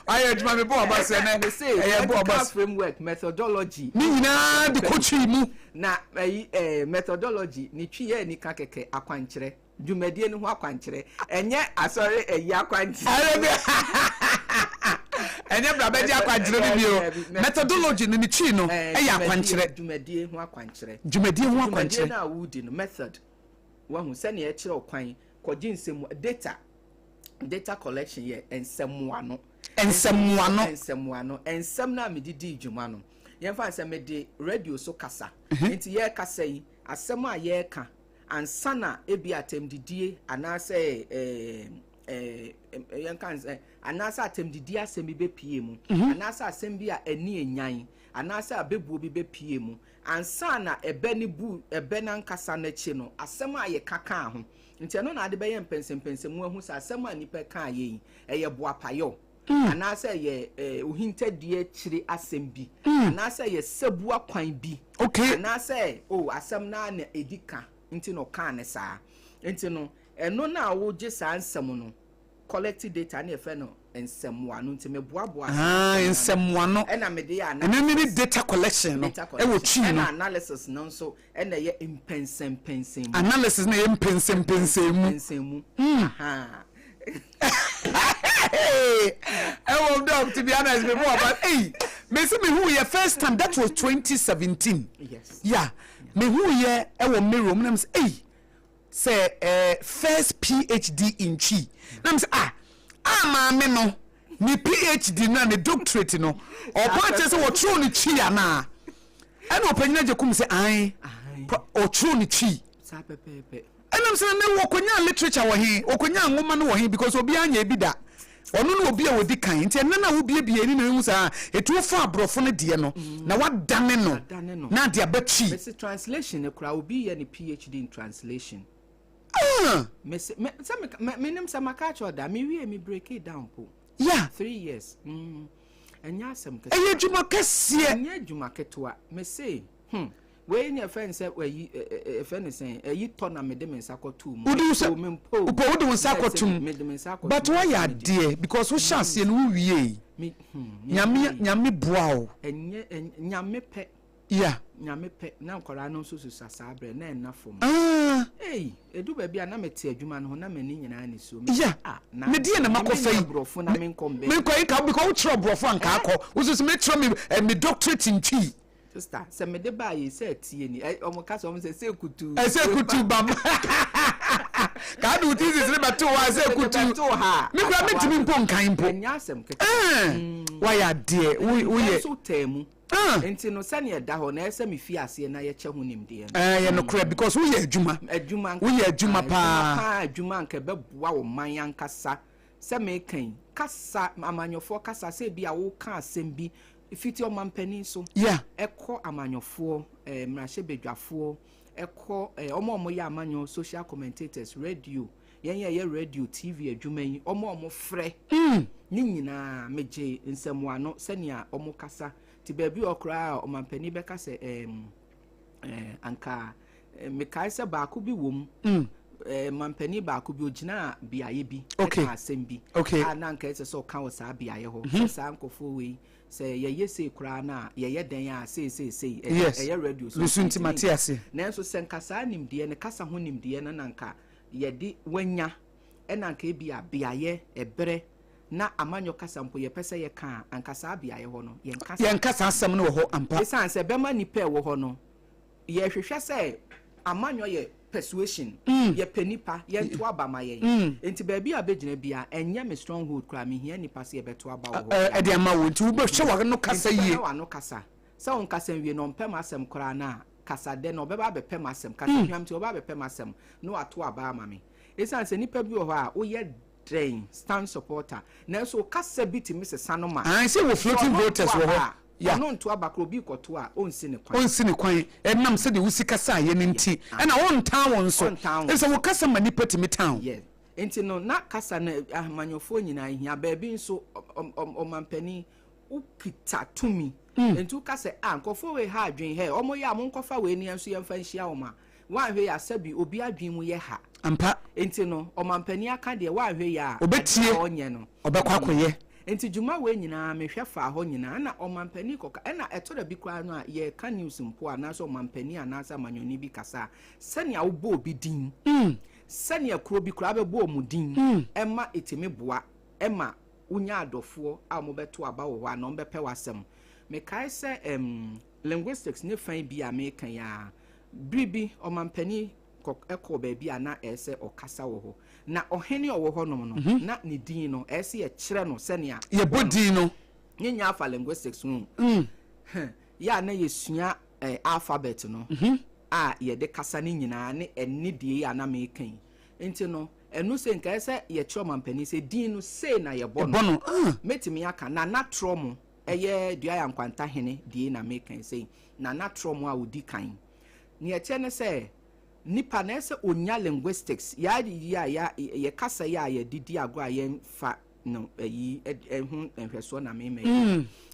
[SPEAKER 2] why ajuma me bo abase na
[SPEAKER 3] say bo abase framework methodology
[SPEAKER 2] ni nyina de kochi mu
[SPEAKER 3] na methodology ni twiye ni ka keke akwankyere dwumadie ni ho akwankyere enye asori akwankyere
[SPEAKER 2] enye brabeji akwankyere ni bio methodology ni chi no akwankyere
[SPEAKER 3] dwumadie ho akwankyere
[SPEAKER 2] na
[SPEAKER 3] wudi no method wahu sani e kire okwan koji nsemu data collection ye ensemuano ensem na medidi dwuma no yemfa nsem de radio so kasa enti ye kasa yi asem a ye ka ansana ebi atemdidie anase yankan anasa atemdidie asem bi be pie mu anasa asem bi a ani enyan anasa abebu obi be pie mu ansa na ebe ni bu ebe na nkasa na chi no asem a ye kaka ho nti no na ade be ye mpensempensem mu ahu sa asem a nipa ka ye eye boapayo anasa ye ohintadie chiri asem bi anasa ye sebu akwan bi anasa asem na na edika nti no ka ne sa nti no eno na wo je sa ansem no collect data na efe no ensemwa no nti meboaboa
[SPEAKER 2] ensemwa no
[SPEAKER 3] na me de ya na
[SPEAKER 2] mini data collection no e wo twi no
[SPEAKER 3] analysis no so na ye impensempensem
[SPEAKER 2] analysis na ye impensempensem
[SPEAKER 3] aha
[SPEAKER 2] I will dog to be honest before but me see me who your first time that was 2017
[SPEAKER 3] yes
[SPEAKER 2] yeah me who ye e wo me room na say first PhD in chi na say maame no ni PhD na ni doctorate no o point say wo true ni chi ana e no panyina je kum say o true ni chi
[SPEAKER 3] sa pepepe
[SPEAKER 2] enam say na wo konya literature wo he wo konya ngoma no wo he because obi anya bi da ono no obi a wodi kan nti enna na wo bie ni hu sa etu fa abrofo no de no na wadane no na de abachi
[SPEAKER 3] this translation e kura obi ye ni PhD in translation me nim some catch order me we me break it down po
[SPEAKER 2] yeah
[SPEAKER 3] 3 years enya some ke
[SPEAKER 2] eye juma kese
[SPEAKER 3] enya juma ketwa me say we nya fan say we fan say yi to na me de me sakotu mu
[SPEAKER 2] udu me mpo udu me sakotu but why ya there because we chance ye no wie nyame boa
[SPEAKER 3] enye nyame pe
[SPEAKER 2] yeah
[SPEAKER 3] nyame pe na nkora no so sasa abre na enafom edu ba bia na mete adwuma no na mani nyina ni so
[SPEAKER 2] yeah me die na makofai
[SPEAKER 3] brofo na me nkombe
[SPEAKER 2] me kwai ka because we tro brofo anka akọ ususu me tro me doctorate in chi
[SPEAKER 3] sister se me de ba ye se tie ni omo ka so se kutu
[SPEAKER 2] bam ka do this is about to wa se kutu me kwa me timi mpo nkan mpo
[SPEAKER 3] enya asem keke
[SPEAKER 2] why ya die we ye
[SPEAKER 3] so temu enti no sane e da ho na ese me fi ase na ye che ho nimde
[SPEAKER 2] ye no correct because we ye adwuma pa
[SPEAKER 3] adwuma nka beboa wo man yankasa se me kan kasa amanyofo kasa se bia wo ka asem bi fiti o mampani so
[SPEAKER 2] yeah
[SPEAKER 3] ekọ amanyofo mrahye bedwafo ekọ omo ya amanyo social commentators radio ye radio TV adwuma yi omo frɛ ni nyina meje nsemwa no sania omo kasa ti baabi okra o mampani be kasa anka me kaisa ba ko bi wom mampani ba ko bi ogina biaye bi asem bi ananka ese so ka wo sa biaye ho sa ankofo we say ye say kura na ye den ya say ye radio so
[SPEAKER 2] lusunti matiase
[SPEAKER 3] na enso sen kasa nimde ne kasa ho nimde na nanka ye di wanya enanka bia biaye ebre na amanyo kasa mpo ye pese ye ka ankasa biaye ho no ye
[SPEAKER 2] nkasa asem no ho ampa
[SPEAKER 3] esan se bema nipa wo ho no ye hwehwe se amanyo ye persuasion ye penipa ye nto aba ma ye enti baabi abegyina bia enye me stronghold kra me hia nipa se ye beto aba wo
[SPEAKER 2] e de ama wo nti wo be hwe wa no kasa yie
[SPEAKER 3] wa no kasa se on kasa wie no mpem asem kra na kasa de no be ba bepem asem kasa hwam ti o ba bepem asem no ato aba ama me esan se nipa bi wo ho a wo ye drain stand supporter na so kasa bi ti Mrs. Sanoma
[SPEAKER 2] say wo floating voters wo ho
[SPEAKER 3] ya no nto abakro bi koto a onsi ne
[SPEAKER 2] kwan enam se de wusi kasa ye ne nti na won town won so so wo kasa mani patimi town
[SPEAKER 3] yes enti no na kasa na ahmanyofo nyina hia ba bi nso omampani ukita tumi enti kasa ankofo we ha adwen he omo ya mo nkofa we ni enso yemfa nhia wo ma wa hwe ya sabi obi adwen mu ye ha
[SPEAKER 2] ampa
[SPEAKER 3] enti no omampani aka de wa hwe ya
[SPEAKER 2] obetie
[SPEAKER 3] onye no
[SPEAKER 2] obekwa koye
[SPEAKER 3] enti juma we nyina mehwe fa ho nyina na omampani koka na eto da bi kwa no a ye ka news mpo a na so omampani anasa manyoni bi kasa sania wo bo obi din sania kro bi kra be bo omudin ema etimi boa ema unya adofo a mo beto aba wo ho na on bepe wasem me kai se linguistics ne fan bi a me kan ya bribi omampani ekọ baabi a na ese okasa wo ho na ohene owo ho no no na ne din no ese ye kire no senia
[SPEAKER 2] ye bodin no
[SPEAKER 3] nyenya afa linguistics no ya na yesua alphabet no a ye de kasa ne nyina ne enidie ya na me kan enti no enu se nka ese ye kire omampani se din no se na ye bo no metimi aka na natro mo eye dua ya nkwanta hene die na make say na natrom a odi kan ne eche ne say nipa na ese onya linguistics ya ye kasa ya ye didi agwa ye fa no yi ehun enhweso na me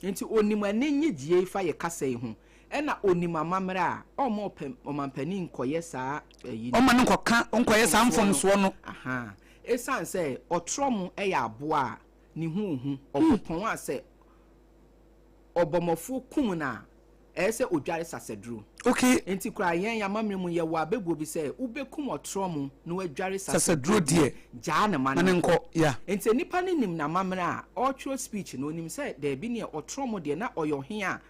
[SPEAKER 3] nti onim anenye die fa ye kasa yi ho ena onim amamre a omampani nkoye saa yi
[SPEAKER 2] omane nkoka nkoye saa mfomso no
[SPEAKER 3] aha esan say otrom ya aboa ni huhu opopon a say obomofo kum na ese odware sasedru
[SPEAKER 2] okay
[SPEAKER 3] enti kura yen ya mamre mu ye wa beguo bi say ubekum otrom no adware
[SPEAKER 2] sasedru die
[SPEAKER 3] ja na
[SPEAKER 2] mane nko ya
[SPEAKER 3] enti nipa ne nim na mamre a ultra speech no nim say there bi ne otrom de na oyo he a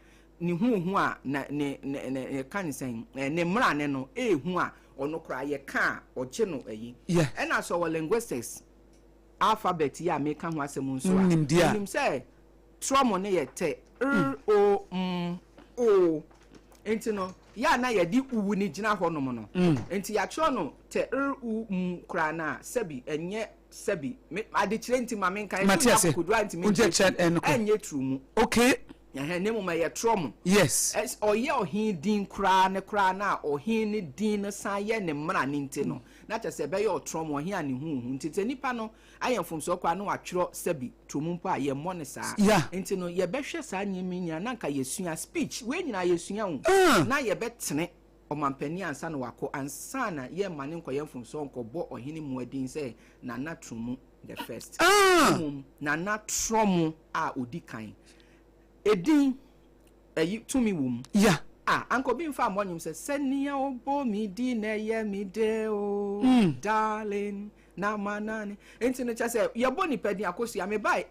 [SPEAKER 3] ni huhu a na ne kan sen ne mra ne no ehu a ono kura ye ka oje no ayi ena so linguistics alphabet ya make ho asem nso a nim say trom ne ye te o o enti no ya na ye di uwu ni gina ho no no enti ya cho no te u kura na sabi enye sabi ade kire enti ma me kan
[SPEAKER 2] so
[SPEAKER 3] kudu anti me enye tru mu
[SPEAKER 2] okay
[SPEAKER 3] ne mo ma ye trom
[SPEAKER 2] yes
[SPEAKER 3] oye ohin din kura na ohin ni din na san ye ne mra ni nti no na che se be ye otrom ohin ani hu nti nipa no ayemfom so kwa no atwero sabi trum mpa ye mo ne saa nti no ye behwe saa nyemi nya na nka yesua speech we nyina yesua hu na ye betene omampani ansa na wako ansa na ye mane nko yemfom so nko bo ohin mu adin se na na trum the first na na trom a odi kan edin tumi wum anko bi mfa amonyum se senia obo mi di na ye mi de o darling na manane enti no chase ye bo ni pedi Akosua me bai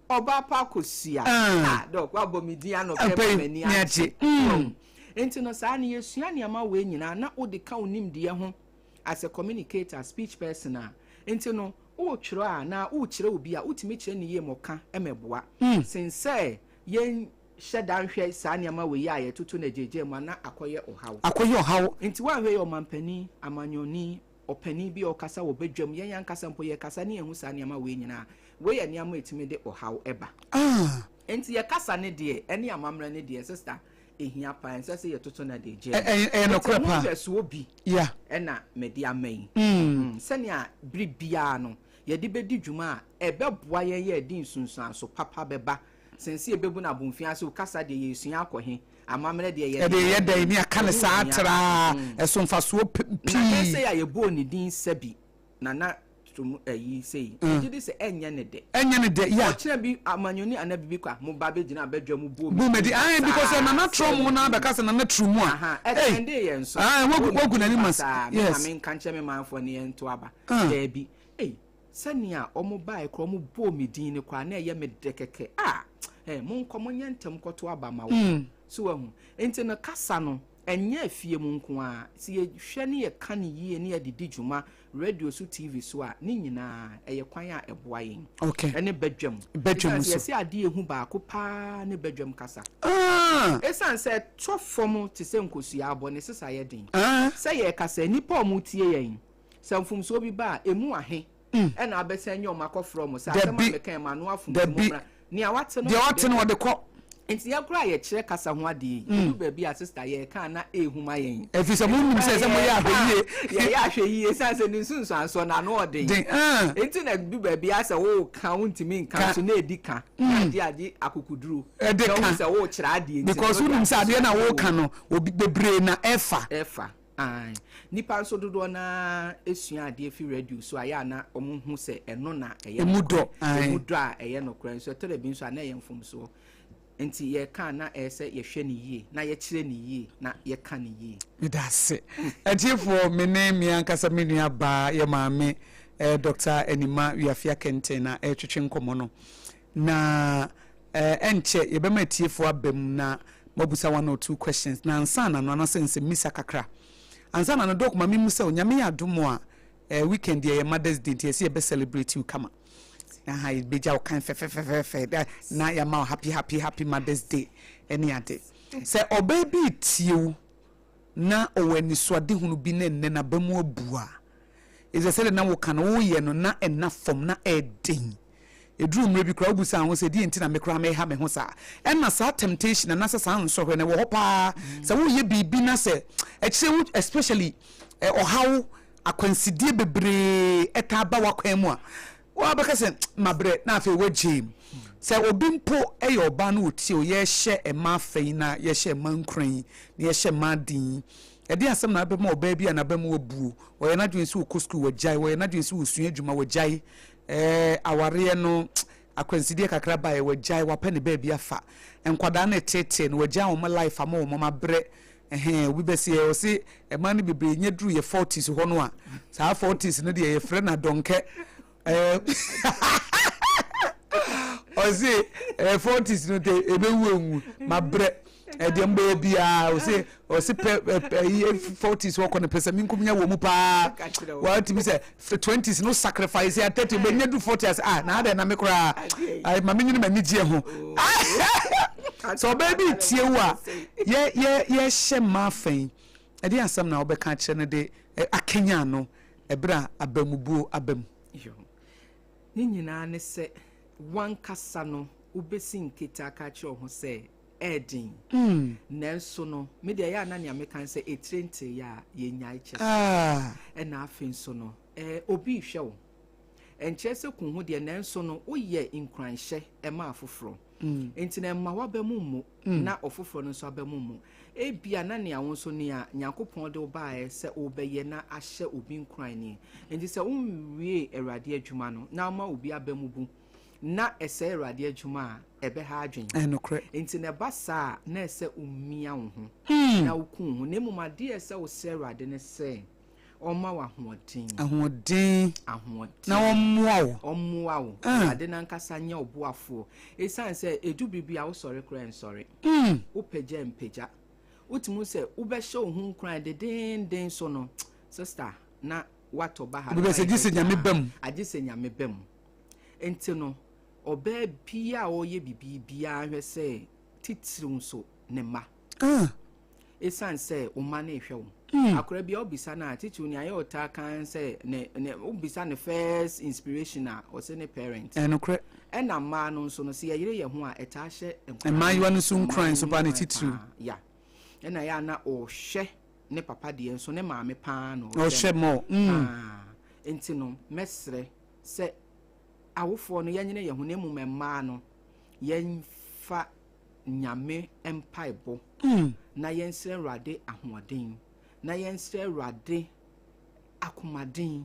[SPEAKER 3] oba pa Akosua dok wa bo mi di ano pe mani ache enti no sa na yesua ne ama we nyina na odi ka onim de ho as a communicator speech person enti no o twiro a na o kire obi a utimi kire ne ye moka emeboa since yen shedan hwe saa niama we ya yetutu na jeje mu na akoye ohawo nti wa hwe yo mampani amanyoni opani bi okasa wo bedwam yen yankasa mpo ye kasa ne ehu saa niama we nyina we ya niama etimi de ohawo eba nti ye kasa ne de ene amamra ne de sister ehia pa ense se yetutu na de je
[SPEAKER 2] no kwapa
[SPEAKER 3] so obi ena medi amai senia bribia no ye de bedi dwuma a ebeboa ye din sunsun so papa beba sense ebebu na bomfia so kasa de yesua akohe amamre de ye
[SPEAKER 2] de ni aka ne saa tra esomfa so pi
[SPEAKER 3] na say ya yebo ni din sabi na tum ayi sei ejidi se enye ne de ya ochina bi amanyoni anabibi kwa mo ba be gina badwa mu bo
[SPEAKER 2] medi because na trom na be kasa na trumu a
[SPEAKER 3] ende ye nso
[SPEAKER 2] wogu na ni mas
[SPEAKER 3] yes I mean kanche me manfo ne ento aba there bi sania omo ba ekro mo bo mi din ne kwa na ye me de keke mo nkomo nyentem kwoto aba ma wo so wahu enti na kasa no enye afie mu nko a si ye hwe ne ye ka ne yie ne ye didi dwuma radio so tv so a ni nyina eye kwan a eboa yen ene badwam so si ade ehu ba ko pa ne badwam kasa esan se tofom te se Nkosua abo ne sesa ye den se ye kasa nipa o mu tie yen samfum so bi ba emu ahe ena abesa nye o makofro mo sa asema mekan ma no afum mo ni awate
[SPEAKER 2] no wo de ko
[SPEAKER 3] enti ya kura ye kire kasa ho ade du ba bi a sister ye kan na ehuma yen
[SPEAKER 2] efisa mo nim se mo ya ahwe
[SPEAKER 3] ye ahwe sanse ni sunsun anso na no ode enti na du ba bi asa wo kan untimi nkan so na edika ade akukuduru no se wo kire ade enti
[SPEAKER 2] because unim se ade na wo kan no obi bebre na efa
[SPEAKER 3] nipa nso dodo na esua ade fi radio so aya na omuhu se eno na eye
[SPEAKER 2] emudo
[SPEAKER 3] a eye no kran so tele bi nso na ye mfom so enti ye kan na ese ye hwe ne yie na ye kire ne yie na ye kan ne yie
[SPEAKER 2] midase atifo mene mi ankasa menua ba ye maame Dr. Enima Wiafia Kenten na twetwe nkomo no na enche ye be matifo abem na mabusa 1 or 2 questions na ansana no na sense misa kakra ansana no dok mami musa onyame ya domo a weekend ye Mother's Day tie se ye be celebrate you kama na ha beja o kan fe na ya ma happy Mother's Day any ade se obaby tie na owani soade hunu bi na nne na bamu abua is say na wo kan wo ye no na ena fom na edin edru mre bi kra obusa ho se die ntina me kra me ha me ho sa enna sa temptation na sa san so hwe ne wo pa se wo ye bibi na se ekire especially ohaw akwansidie bebre etaba wakwan mu a wa beka se mabre na afi wo jim se obi mpo eyo ba na oti o ye hye ema afei na ye hye mankran na ye hye madin edi asem na abem oba bi na abem obu o ye na dwen se wo school wajai wo ye na dwen se wo sua adwuma wajai aware no akwansidie kakra ba ye wajai wa pene ba bi afa enkwada na tete no wajai wo life ama wo mabre we be see o see e man be bre nya duru ye 40s ho no a sa 40s no de ye frɛ na donke o see 40s no de e be wu mabre e de mba bia o see 40s wo kono pesa min kumnya wo mu pa wa ti bi say 20s no sacrifice ya 30 be nya du 40s na ade na me kura ai ma me nyine ma nigye ho so baby tiewa ye shema fen e dey asam na obeka kire ne de akenya no ebra abamubuo abam yo ni nyina ne se wankasa no ubesi nketa ka kire ho se edin nenso no me de ya na ne amekan se etrente ya ye nyai chese e na afin so no obi hwe wo enchese kun ho de nenso no woye nkranhye e ma afoforo entina ma wabemu mu na ofoforo no so abemu mu ebia na ne awon so ne a Yakopon de obae se obeye na ahye obi nkran ni enti se unwie erade adwuma no na ma obi abemu bu na ese erade adwuma ebe ha adwen enokre enti ne basa na ese umia wo ho na ukun ho nemu made ese wo se erade ne se oma wa ahoden na omuwa wo ade na nkasa nya obuafo esan se edu bibia wo sori kra nsori upeja mpeja utimu se ubehye ohun kran de den so no sister na wato ba ha be se gise nyame bam enti no oba bia oye bibia hwe se titiru so ne ma esan se o ma na ehwe wo akora bia obisa na teacher ni ayo ta kan se ne obisa ne first inspiration a o se ne parent enokre ena ma no so no se yire ye ho a eta hye emaiwa no so nkran so ba ne titiri ya ena ya na o hye ne papa de enso ne maame pa no o hye mo enti no mesre se awofo no yanyene ye ho ne mu memma no yenfa nyame empaibo na yensre rade ahoden na yensre rade akomaden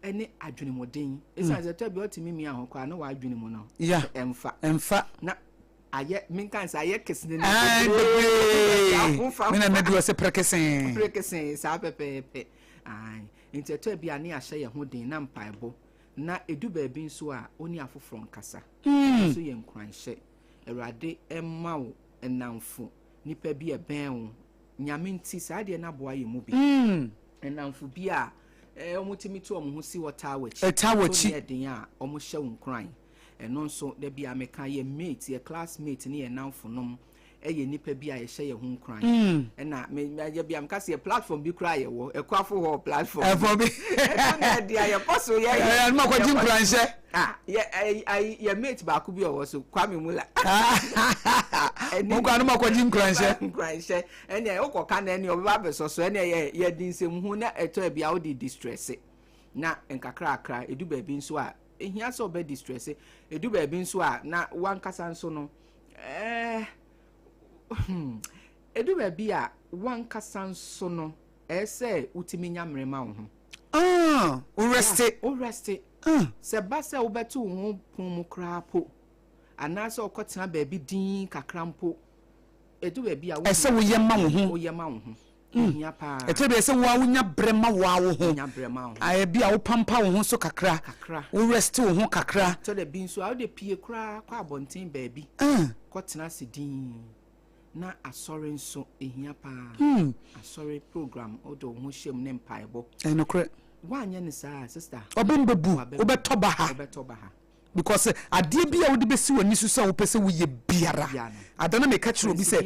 [SPEAKER 2] ene adwenimoden esa zeta bi otimi mi ahokwa na wa adwenimo no emfa na aye minkansa aye kesne ne mina medu se prekesen sa pepepe ai inteto bi ani ahye ye hoden na mpaibo na edu ba bi nso a oni afoforo nkasa so ye nkranhye erade emma enamfo nipa bi eben wo nyame nti saa de na boa ye mu bi enamfo bi a omutimi to omho si wota wachi eden a omo hye nkran eno nso da bi ameka ye mate ye classmate ne ye namfo nom eye nipa bi a ye hye ye ho nkran na me bi amka se platform bi kra ye wo ekwafo ho platform for bi na dia ye poso ye ma kwa jin nkran hye ye mate ba ku bi o so kwame mula mo kwa no ma kwa jin nkran hye ene okoka na ene oba besoso ene ye dinsem hu na eto bia o di distress na enkakra akra edu ba bi nso a ehia so be distress edu ba bi nso a na wankasa nso no edu ba bi a wankasa nso no ese utimi nyamrema wo ho o rest se ba se wo betu wo pon mu krapo anase okotena ba bi din kakrampo edu ba bi a wo ese wo yema wo ho nya pa etebe ese wo awunya brema wo ho aye bi a wo pampa wo ho so kakra wo rest wo ho kakra to de bi nso a wo de pie kra kwa abonten ba bi kotena se din na asori nso ehia pa asori program odo ho hyem ne mpaibo enokre wanya ne saa sister obembebu obetoba ha because ade bia wo de besi wani so sa wo pese wo ye biara adana me ka kire obi se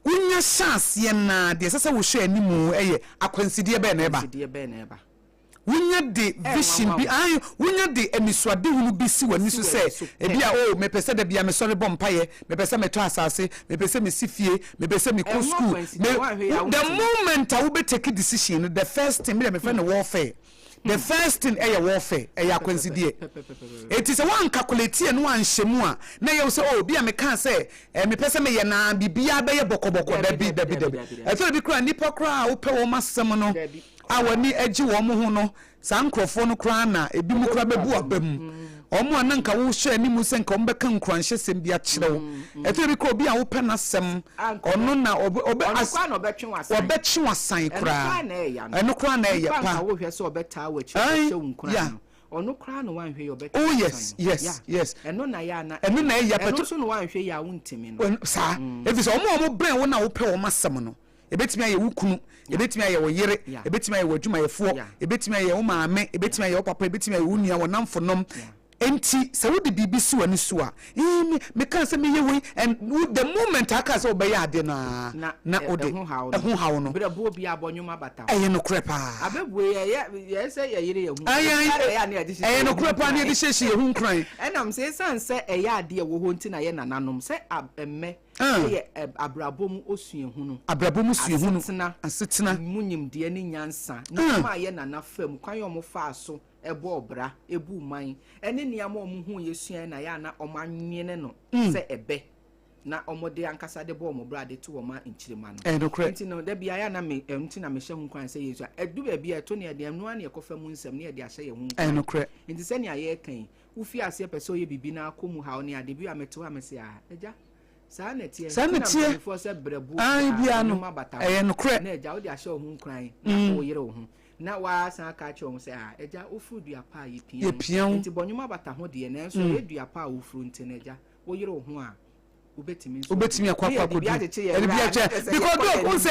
[SPEAKER 2] unya chance ye na de sese wo hwe animu eye akwansidie be na eba Wunya de vision bi ayo wunya de emiswade hunu bi si wani so se ebi a o me pese da bia me sori bompaye me pese me to asase me pese me sifie me pese me go school the moment I will be take a decision the first thing me friend warfare the first thing warfare akwansidie it is a one calculate and one shemu na you say oh bia me kan say me pese me ye na bibia be ye bokoboko da bi e to bi kra nipa kra wo pe wo masem no awani agi wo mo ho no sa nkrofo no kra na ebi mu kra bebu abam omo ananka wo hwe animu se nka ombeka nkranhye sem bia kyerɛw eto bi kra obi a wo pe na sem ono na obetwe wasan kra eno kra na eya pa
[SPEAKER 3] wo hwe se obeta wa kyerɛ nkran ono kra no wan hwe obeta
[SPEAKER 2] oh yes
[SPEAKER 3] eno na ya
[SPEAKER 2] pa
[SPEAKER 3] eno so no wan hwe ya wontimi no
[SPEAKER 2] sa efise omo ben wo na wo pe wo masem no ebetimi aye wukunu ebetimi aye wo yere ebetimi aye wo adwumayefo ebetimi aye wo maame ebetimi aye wo papa ebetimi aye wo nua wo namfonom enti se wo de bibi si wani so a me kan se me ye we and the moment aka se obey ade na ode ho hawo no
[SPEAKER 3] bra bo bi abonyuma bata
[SPEAKER 2] eye no krepa
[SPEAKER 3] abebu ye se ye yere ye hu
[SPEAKER 2] eye no krepa na ye de hyehyɛ ye hu nkran
[SPEAKER 3] enam se sanse eye ade wo ho nti na ye nananom se emme ye abrabom osuehu no
[SPEAKER 2] abrabom osuehu no asetena
[SPEAKER 3] munyim de ni nyansa na ma ye nana fam kwan yo mo fa so ebo obra ebu man ene niam omuhu yesua na ya na omanwene no se ebe na omode ankasa de bo omobra de to oma nchirima no enti no da bia ya na me enti na me hye hu kwan se yesu edu ba bia to ne de no na ekofa mu nsem ne de ahye ye hu enti se ne aye kan ufi ase peso ye bibi na akomu ha ne ade bia meto ha me se a eja sa na tie for se brebu
[SPEAKER 2] bia no no kre
[SPEAKER 3] na eja wo de ahye hu kran na wo yere wo hu na wa san ka cho se a eja ofu duapa ye pian nti bonyuma bata ho de na so ye duapa ofuru nti na eja wo yere wo hu a ubetimi akwa kodu
[SPEAKER 2] because do unse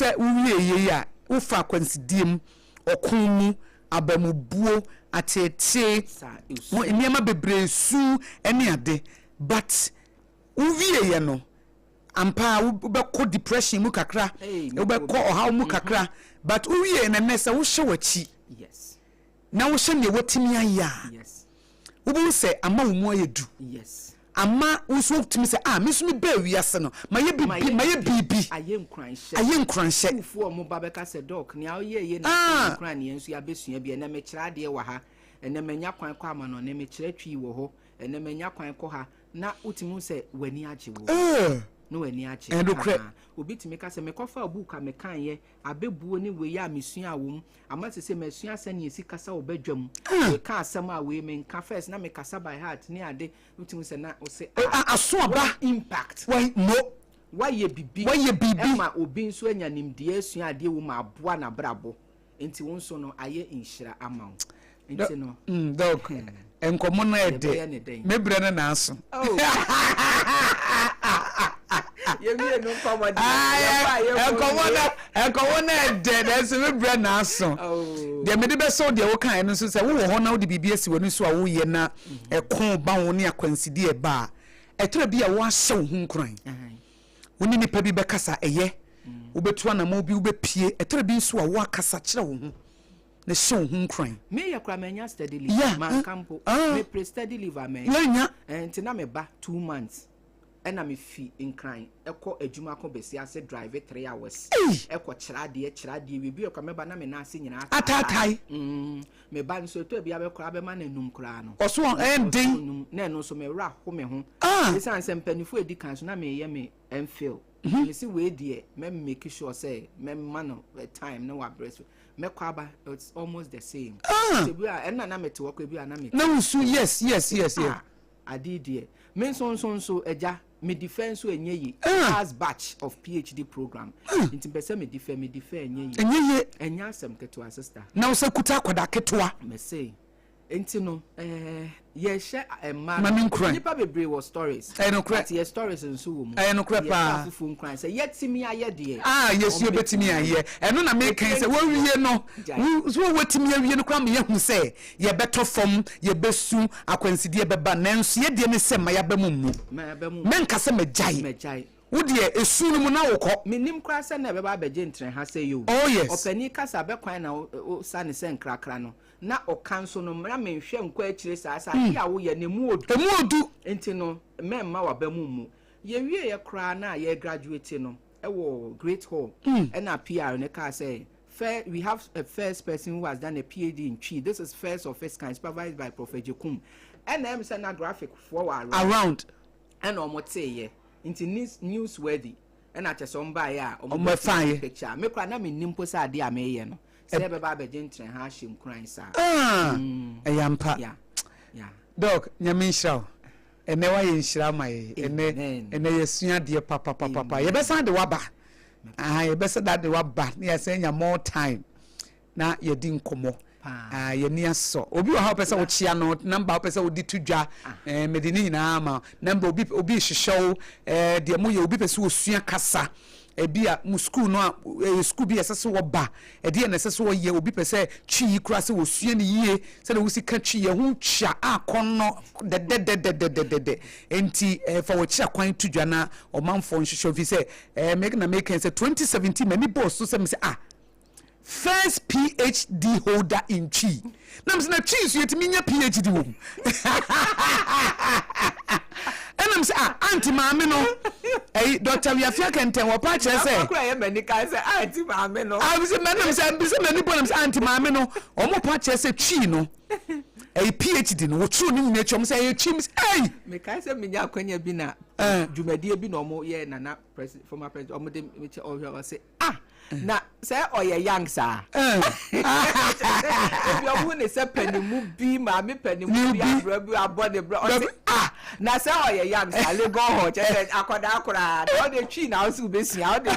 [SPEAKER 2] uwie yeyi a ufa kwansidiem okunmu abamubuo atete mo eniema bebresu ene ade but uwie ye no ampa ubekọ depression mu kakra ubekọ ohaw mu kakra but uwie na nesa wo hye wachi
[SPEAKER 3] yes
[SPEAKER 2] na wo hye ne watimi aya
[SPEAKER 3] yes
[SPEAKER 2] ubu se ama wo mu ayedu
[SPEAKER 3] yes
[SPEAKER 2] ama uso timi se misumi ba wiase no maye bibi aye nkranhye
[SPEAKER 3] ufu o mo babeka se doc ni aye na nkran ne ensu ya besua bi na me kira de wa ha ene menya kwan kwa ama no ne me kira twi wo ho ene menya kwan ko ha na utimu se wani age wo no wani age obi timi ka se me kofa buka me kan ye abebuo ni we ya mesua awom ama se mesua sane esi kasa obadwam we ka asem a we me nka first na me kasa by heart ni ade utimu se na o se
[SPEAKER 2] aso aba
[SPEAKER 3] impact
[SPEAKER 2] why no
[SPEAKER 3] waye bibi ma obi nso anya nimde asua ade wo ma aboa na brabo enti won so no aye inhira ama enti no
[SPEAKER 2] dog enkomo na ede mebre na aso
[SPEAKER 3] yemi no komodi
[SPEAKER 2] enkomo na ede na so mebre na aso de me de be so de wo kan no so se wo ho na wo de bibia si woni so a wo ye na ekon ba wo ne akwansidi e ba etre bi a wo ahye wo hu nkran woni nipa bi be kasa eye wo betu na mo bi wo be pie etre bi so a wo akasa kire wo hu na hye wo hu nkran
[SPEAKER 3] me ya kra manya steady leave man campo me pre steady leave amen
[SPEAKER 2] nya
[SPEAKER 3] enti na me ba 2 months ena me fi nkran ekọ adwuma ko besi ase drive 3 hours ekọ kyerade we bi ekọ me ba na me na ase nyina
[SPEAKER 2] atatai
[SPEAKER 3] me ba nso to bia be kra be ma na num kra no
[SPEAKER 2] oso ending
[SPEAKER 3] na no so me ra ho me ho esan se mpanifo edi kan so na me ye me enfeel me si we die me make sure say me man time no wa breast me kwaba it's almost the same so bia ena na me to work bia na me
[SPEAKER 2] na usu yes
[SPEAKER 3] adidie me so eja me defense so enye as batch of PhD program nti pese me defend enye enya asem keto sister
[SPEAKER 2] na usa kuta kwada ketwa
[SPEAKER 3] me say enti no ye share
[SPEAKER 2] man
[SPEAKER 3] nipa bebre was stories
[SPEAKER 2] but
[SPEAKER 3] ye stories nso wo mu
[SPEAKER 2] no crepa
[SPEAKER 3] fufu nkran say yetimi aye de
[SPEAKER 2] yes you betimi aye eno na me kan say wo wie no so wetimi awie no kra me ye hu say ye beto fom ye besu akwansidi beba nanso ye de ne se ma ya ba mu men ka se megyae Wodi e esunu mu na wokọ.
[SPEAKER 3] Minim kra se na beba beje ntren ha se yo.
[SPEAKER 2] Oh yes.
[SPEAKER 3] Opani kasa be kwan na o sa ne se nkrakra no. Na okanso no mra menhwe nkwa akire sa ya wo ye ne mu odu.
[SPEAKER 2] Emu odu.
[SPEAKER 3] Enti no memma wa ba mu. Ye wie ye kra na ye graduate no. Ewo Great Hall. And a PR ne ka say we have a first person who has done a PhD in Chi. This is first of its kind, supervised by Professor Jekum. And I'm send a graphic forward
[SPEAKER 2] around.
[SPEAKER 3] And almost say yeah, into newsworthy. And I just on by ya
[SPEAKER 2] on my fire
[SPEAKER 3] picture. Me kwa na me nimpo sa dia me ye no. Say be ba be gentren ha shim kran sa.
[SPEAKER 2] Ayampa.
[SPEAKER 3] Yeah.
[SPEAKER 2] Dog, nyame nhyira. Ene wa ye nhyira mai. Ene yesua de papa. Ye be san de waba. You better that the waba near saying ya more time. Na ye din komo. Ye near so. Obi wa person wo chia no number person wo di tudwa medini na ama number obi show de mo ye obi person wo sua kasa ebia mu school no school bi esese wo ba de na esese wo ye obi person chi kura se wo sua ni yie se na wo sika chi ye hu chia akonno de enti for wo chia kwan tudwa na o manfo nhwehwe fi se make say 2017 many boss so say me say first PhD holder in Chi. Nam say na Chi so yetimi nya PhD wo. Enam say auntie maame no Dr. Wiafia Kenten wo pa kire say
[SPEAKER 3] akwa ye mani ka say auntie maame no
[SPEAKER 2] say manam say mani bonam say auntie maame no omo pa kire say Chi no PhD no wo true ni nyina chom say Chi
[SPEAKER 3] me ka say me nya akwanya bi na dwumadie bi na omo ye nana president former president omo de me che o say na say oye young sir if you who ne say panimu bi ma me panimu bi abrabu abode bro o say na say oye young sir le go ho che akoda akora o de twi na o su besia o de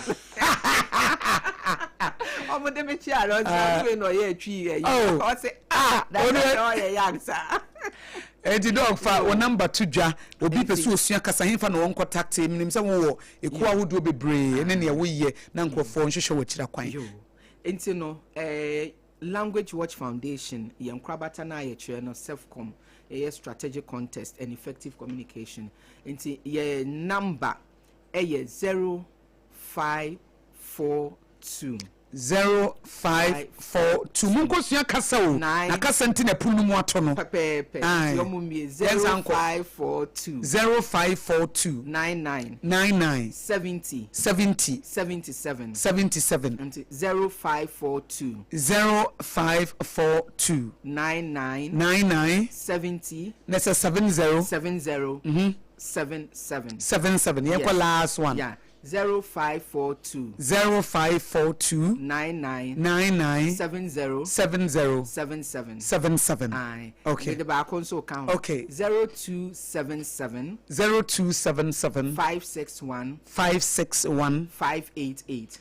[SPEAKER 3] o mo de me chi aro so we no ye twi o say that oye young sir
[SPEAKER 2] Edi dog fa o number 2 dwa obi pesu osua kasa himfa na won contact nim se wo eku ahodo bebre ene ne wo ye na nkofo nhwehwe wo kira kwan
[SPEAKER 3] enti no Language Watch Foundation ye nkrabata na ye kire no selfcom strategic contest and effective communication enti ye number 0542 0542 munko sua kasa o na kasa ntina punu mu ato no pepe yo mu mi 0542 99 70 77 and 0542 99 70
[SPEAKER 2] nessa 70
[SPEAKER 3] 77
[SPEAKER 2] yeah last one
[SPEAKER 3] 0542 99 70 77.
[SPEAKER 2] Okay.
[SPEAKER 3] The back also count.
[SPEAKER 2] Okay.
[SPEAKER 3] 0277 561 588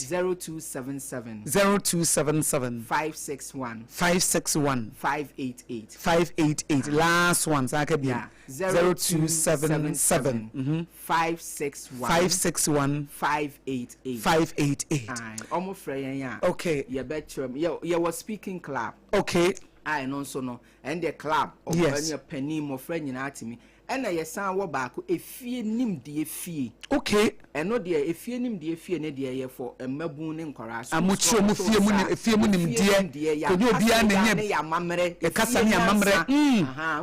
[SPEAKER 3] 0277 561 588
[SPEAKER 2] last one Zakabi
[SPEAKER 3] 0277 561 588 almost friend
[SPEAKER 2] okay
[SPEAKER 3] you bet you was speaking club
[SPEAKER 2] okay
[SPEAKER 3] I know so no and the club of your penny mo friend you at me and I san wo back efie nim de efie
[SPEAKER 2] okay
[SPEAKER 3] and no de efie nim de efie ne de ye for emabun ne nkora so
[SPEAKER 2] amuchi mu fie mu efie mu nim de ko ni obi an ne
[SPEAKER 3] ya mamre
[SPEAKER 2] e kasa ne ya mamre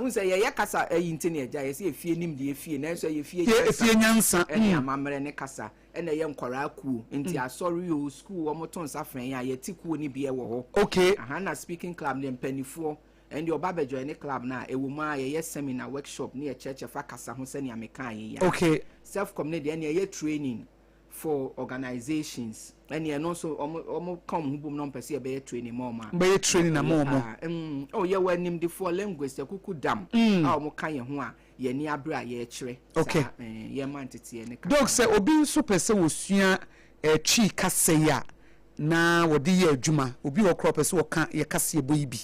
[SPEAKER 3] unse ye kasa yinti ne ja ye se efie nim de efie na so ye efie
[SPEAKER 2] nyansa
[SPEAKER 3] e ya mamre ne kasa e na ye nkora ku nti asori o school wo moton safran ya ye tiku ni bi e wo ho
[SPEAKER 2] okay
[SPEAKER 3] na speaking club ne mpanifo and your baba join the club na e woma ye seminar workshop near church fa kasa ho se ne amekan ye
[SPEAKER 2] okay
[SPEAKER 3] self community and ye training for organizations and ye no so omo come hubum no pese ye be training more ma
[SPEAKER 2] be training na more
[SPEAKER 3] oh ye wanim the for language the kuku dam omo kan ye ho a ye ni abra ye kire
[SPEAKER 2] okay
[SPEAKER 3] ye man tete ne ka
[SPEAKER 2] dog say obi nso pese wosua chi kasa ya na wodi ye adwuma obi wo crop so woka ye kase ye boyi bi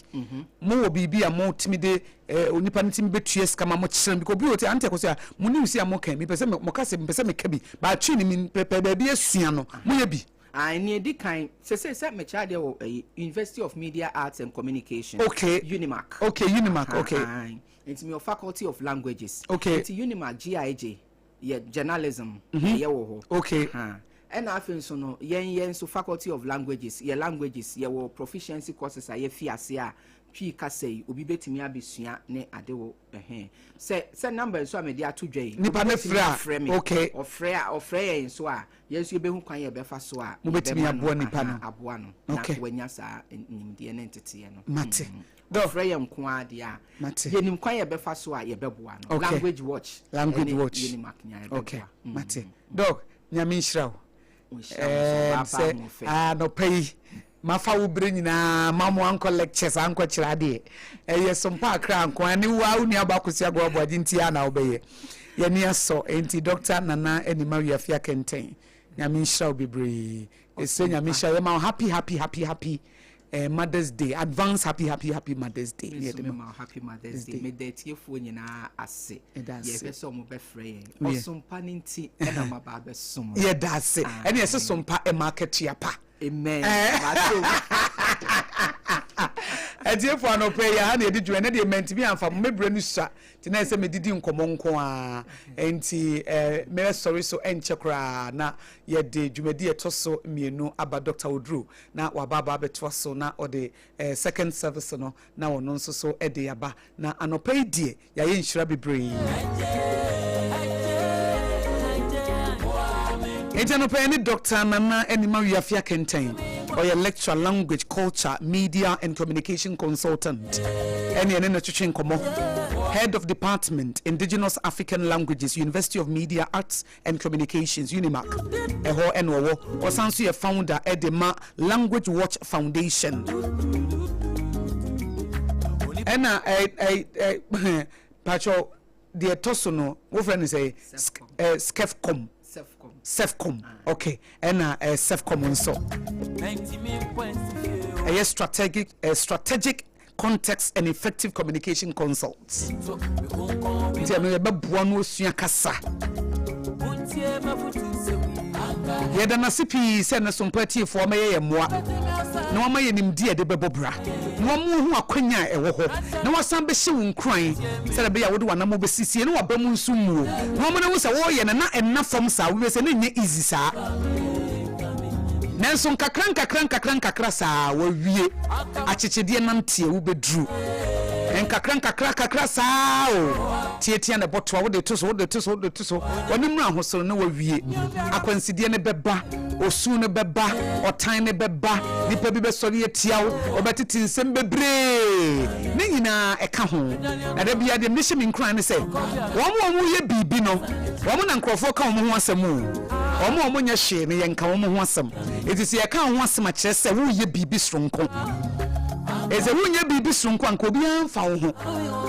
[SPEAKER 2] mo wo bibi a mo timide onipa ntimi betue ska ma mo kyerem bi obi wo te ante ko so mo ni usi a mo kan mi pese mo kase mi pese me ka bi ba twi ni mi pepe ba bi asua no mo ye bi
[SPEAKER 3] ni di kan se me cha de University of Media Arts and Communication
[SPEAKER 2] okay
[SPEAKER 3] Unimac
[SPEAKER 2] okay
[SPEAKER 3] it's my faculty of languages
[SPEAKER 2] okay
[SPEAKER 3] it's Unimac GIJ ye journalism ye wo ho
[SPEAKER 2] okay
[SPEAKER 3] and afin so no yen so faculty of languages ye wo proficiency courses ye fiase a twi kasei obi betimi abesua ne adewo se number so amede atodwai
[SPEAKER 2] nipa ne fra okay
[SPEAKER 3] ofre yen so a yesu be hu kwan ye befa so a
[SPEAKER 2] mo betimi aboa nipa no
[SPEAKER 3] aboa no na wanya sa nimde ne ntete no
[SPEAKER 2] mate
[SPEAKER 3] do ofre yen ko ade a ye nim kwan ye befa so a ye beboa no language watch ye nim aknya ye
[SPEAKER 2] okay mate dog nyame nhyiraw no pay mafa wo bre nyina mamo anko lectures anko kirade ye Sompa akra anko ani wa uni abakosia go Aboagye ntia na obeye ye ne so enti Dr. Nana Enima Wiafia Kenten nyame nhyira obebre ese nyame nhyira ye ma happy Mother's Day, advance happy Mother's Day.
[SPEAKER 3] Yeah, happy Mother's Day. Me de tiefo nyina ase. Ye pese omo be frey. Osompa ninti e na maba be som.
[SPEAKER 2] Yeah, that's it. And yes Sompa e market chiapa.
[SPEAKER 3] Amen.
[SPEAKER 2] Tiefo ano pay ya na ediju ene de menti bi amfa me bre nu sua. Ti na ese me didi nkomo nko a. Enti me sorry so enche kra na ye de dwumadi etoso mienu aba Dr. Odru na wababa betwaso na ode second service no na wono nso so ede yaba na anopai die ya ye nhyira bebre Ejanopai ni Dr. Nana Enima Wiafia Kenten or your lecturer language culture media and communication consultant ene no twetwen komo head of department indigenous African languages University of Media Arts and Communications UNIMAC eho enwo osanso ye founder edema Language Watch Foundation ena pacho the tosono wo friend say SEFCOM okay ena SEFCOM nso strategic context and effective communication consults. Yeda na sipi se na sompati fo ma ye moa na wa ma ye nimdi de bebobra na wa mu hu akwanya ewo ho na wa san be hye wo nkran se na be ya wo de wana mo be sisie na wa ba mu nsu mu na mo na wo se wo ye na enna fom sa wo se na nya easy sa nanso nkakran sa wa wie akyekede na ntie wo bedru nkakra saa o tietia na botwa wo de to so woni mu ahoso na wa wie akwanside ne beba osu ne beba otan ne beba nipa bi be sori etia wo obetiti nsem bebre ne nyina eka ho na da bia de mehye me nkran ne se wo ye bibi no wo na nkrofo ka wo ho asem o wo nya hye ne ye nka wo ho asem etisi ye ka ho asem a kire se wo ye bibi sronko eze wunye bibi sunko anko bi amfa wo ho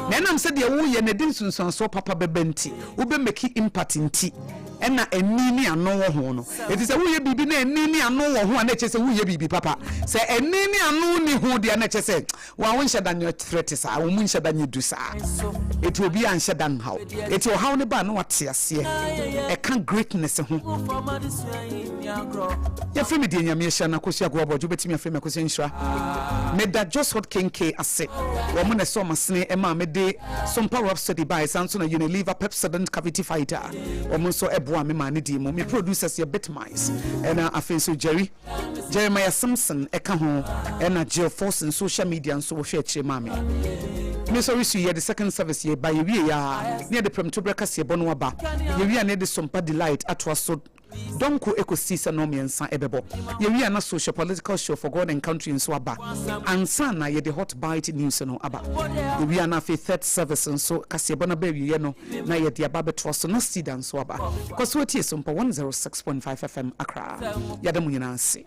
[SPEAKER 2] na enam se de wo ye na din sunsanso papa bebenti wo be make impact nti ena enini ano wo ho no eti se wo ye bibi na enini ano wo ho na eche se wo ye bibi papa se enini ano ni ho de na eche se wa wo nhye dan threat sa wo mu nhye dan du sa eti obi an nhye dan haw eti o haw ne ba na wate ase e kan greatness ho ya femi de nyame hye na Akosua go Aboagye betimi afemi Akosua nhyira me da just what kenke ase wo mo na so masene e ma me de Sompa Rhapsody by Sanso na Unilever Pepsodent cavity fighter wo mo so eboa me ma ne di mo me producers ye bitmice ena afenso Jeremiah Simpson eka ho ena Forson social media nso wo hwe akire ma me sorry su ye the second service ye by ye ya near the prem to breakers ye bono aba ye wi ane the Sompa delight atwa so donko ekosisa no miensa ebebo ye wi ana social political show for God and country nso aba ansa na ye the hot bite news no aba ye wi ana fe third service nso kase bona ba wi no na ye de aba betro so no seed nso aba koso tie Sompa 106.5 FM Accra ya de munyina ase